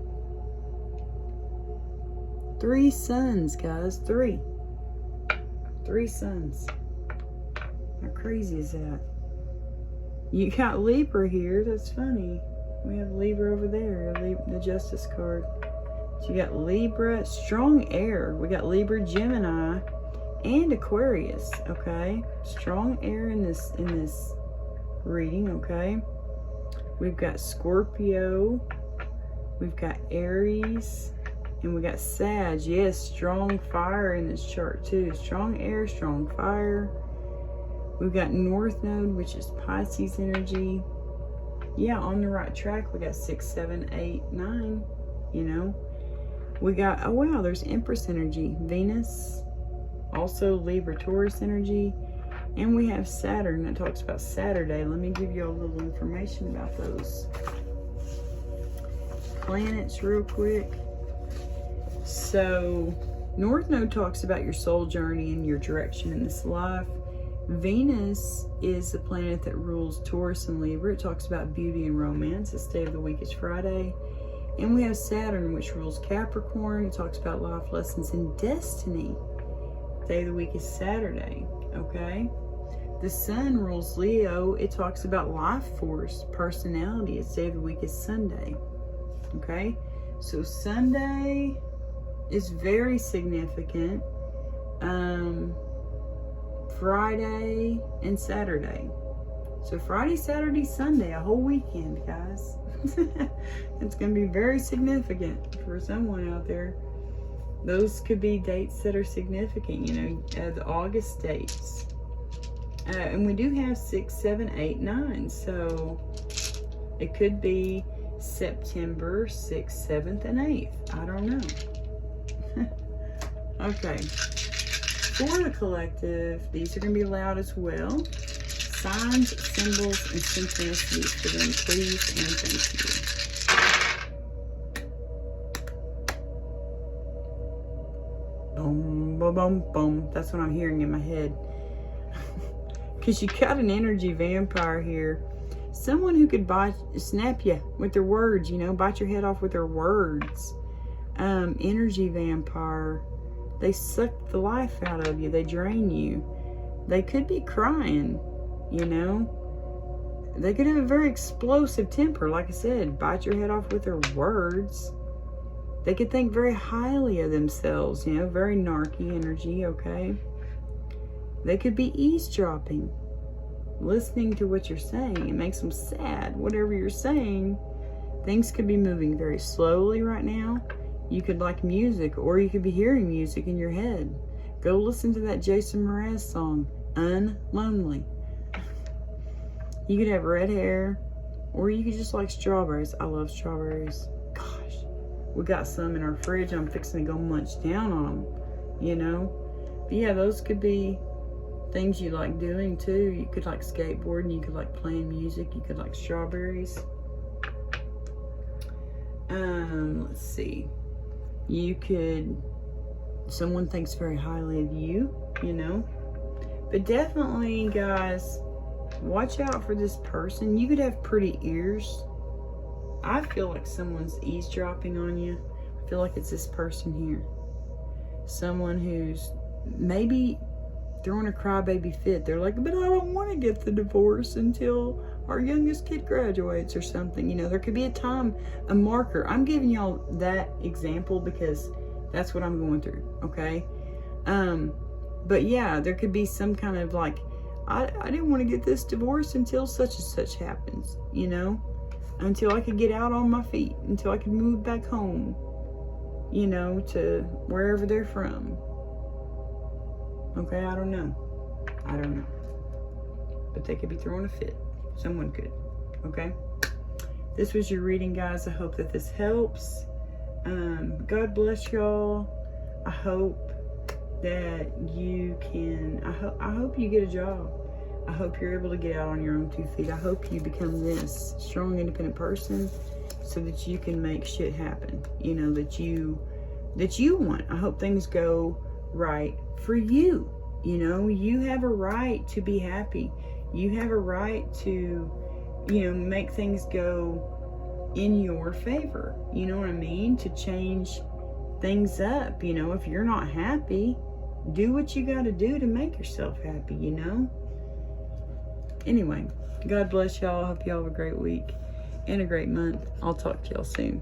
3 suns, guys. 3 suns. How crazy is that? You got Libra here. That's funny. We have Libra over there. The Justice card. So you got Libra, strong air. We got Libra, Gemini, and Aquarius. Okay, strong air in this reading. Okay, we've got Scorpio. We've got Aries. And we got Sag. Yes, strong fire in this chart too. Strong air, strong fire. We've got North Node, which is Pisces energy. Yeah, on the right track. We got 6, 7, 8, 9. You know. We got, oh wow, there's Empress energy. Venus. Also Libra, Taurus energy. And we have Saturn that talks about Saturday. Let me give you a little information about those planets real quick. So, North Node talks about your soul journey and your direction in this life. Venus is the planet that rules Taurus and Libra. It talks about beauty and romance. Its day of the week is Friday. And we have Saturn, which rules Capricorn. It talks about life lessons and destiny. Day of the week is Saturday, okay? The Sun rules Leo. It talks about life force, personality. Its day of the week is Sunday, okay? So Sunday is very significant. Friday and Saturday. So Friday, Saturday, Sunday, a whole weekend, guys. It's going to be very significant for someone out there. Those could be dates that are significant, you know, the August dates. And we do have 6, 7, 8, 9. So it could be September 6th, 7th, and 8th. I don't know. Okay. For the collective, these are going to be loud as well. Signs, symbols, and synchronicities for them, please and thank you. Boom, boom, boom, boom. That's what I'm hearing in my head. Because you got an energy vampire here. Someone who could snap you with their words, you know, bite your head off with their words. Energy vampire. They suck the life out of you. They drain you. They could be crying, you know. They could have a very explosive temper, like I said. Bite your head off with their words. They could think very highly of themselves, you know. Very narky energy, okay. They could be eavesdropping, listening to what you're saying. It makes them sad. Whatever you're saying, things could be moving very slowly right now. You could like music, or you could be hearing music in your head. Go listen to that Jason Mraz song, Unlonely. You could have red hair, or you could just like strawberries. I love strawberries. Gosh, we got some in our fridge. I'm fixing to go munch down on them, you know? But yeah, those could be things you like doing too. You could like skateboarding, you could like playing music, you could like strawberries. Let's see. You could, someone thinks very highly of you, you know? But definitely, guys, watch out for this person. You could have pretty ears. I feel like someone's eavesdropping on you. I feel like it's this person here. Someone who's maybe throwing a crybaby fit. They're like, but I don't want to get the divorce until our youngest kid graduates or something. You know, there could be a time, a marker. I'm giving y'all that example because that's what I'm going through, okay? But yeah, there could be some kind of like, I didn't want to get this divorce until such and such happens, you know? Until I could get out on my feet, until I could move back home, you know, to wherever they're from. Okay, I don't know. But they could be throwing a fit. Someone could, okay? This was your reading, guys. I hope that this helps. God bless y'all. I hope that you can, I hope you get a job. I hope you're able to get out on your own 2 feet. I hope you become this strong, independent person so that you can make shit happen, you know, that you want. I hope things go right for you. You know, you have a right to be happy. You have a right to, you know, make things go in your favor. You know what I mean? To change things up. You know, if you're not happy, do what you got to do to make yourself happy, you know? Anyway, God bless y'all. I hope y'all have a great week and a great month. I'll talk to y'all soon.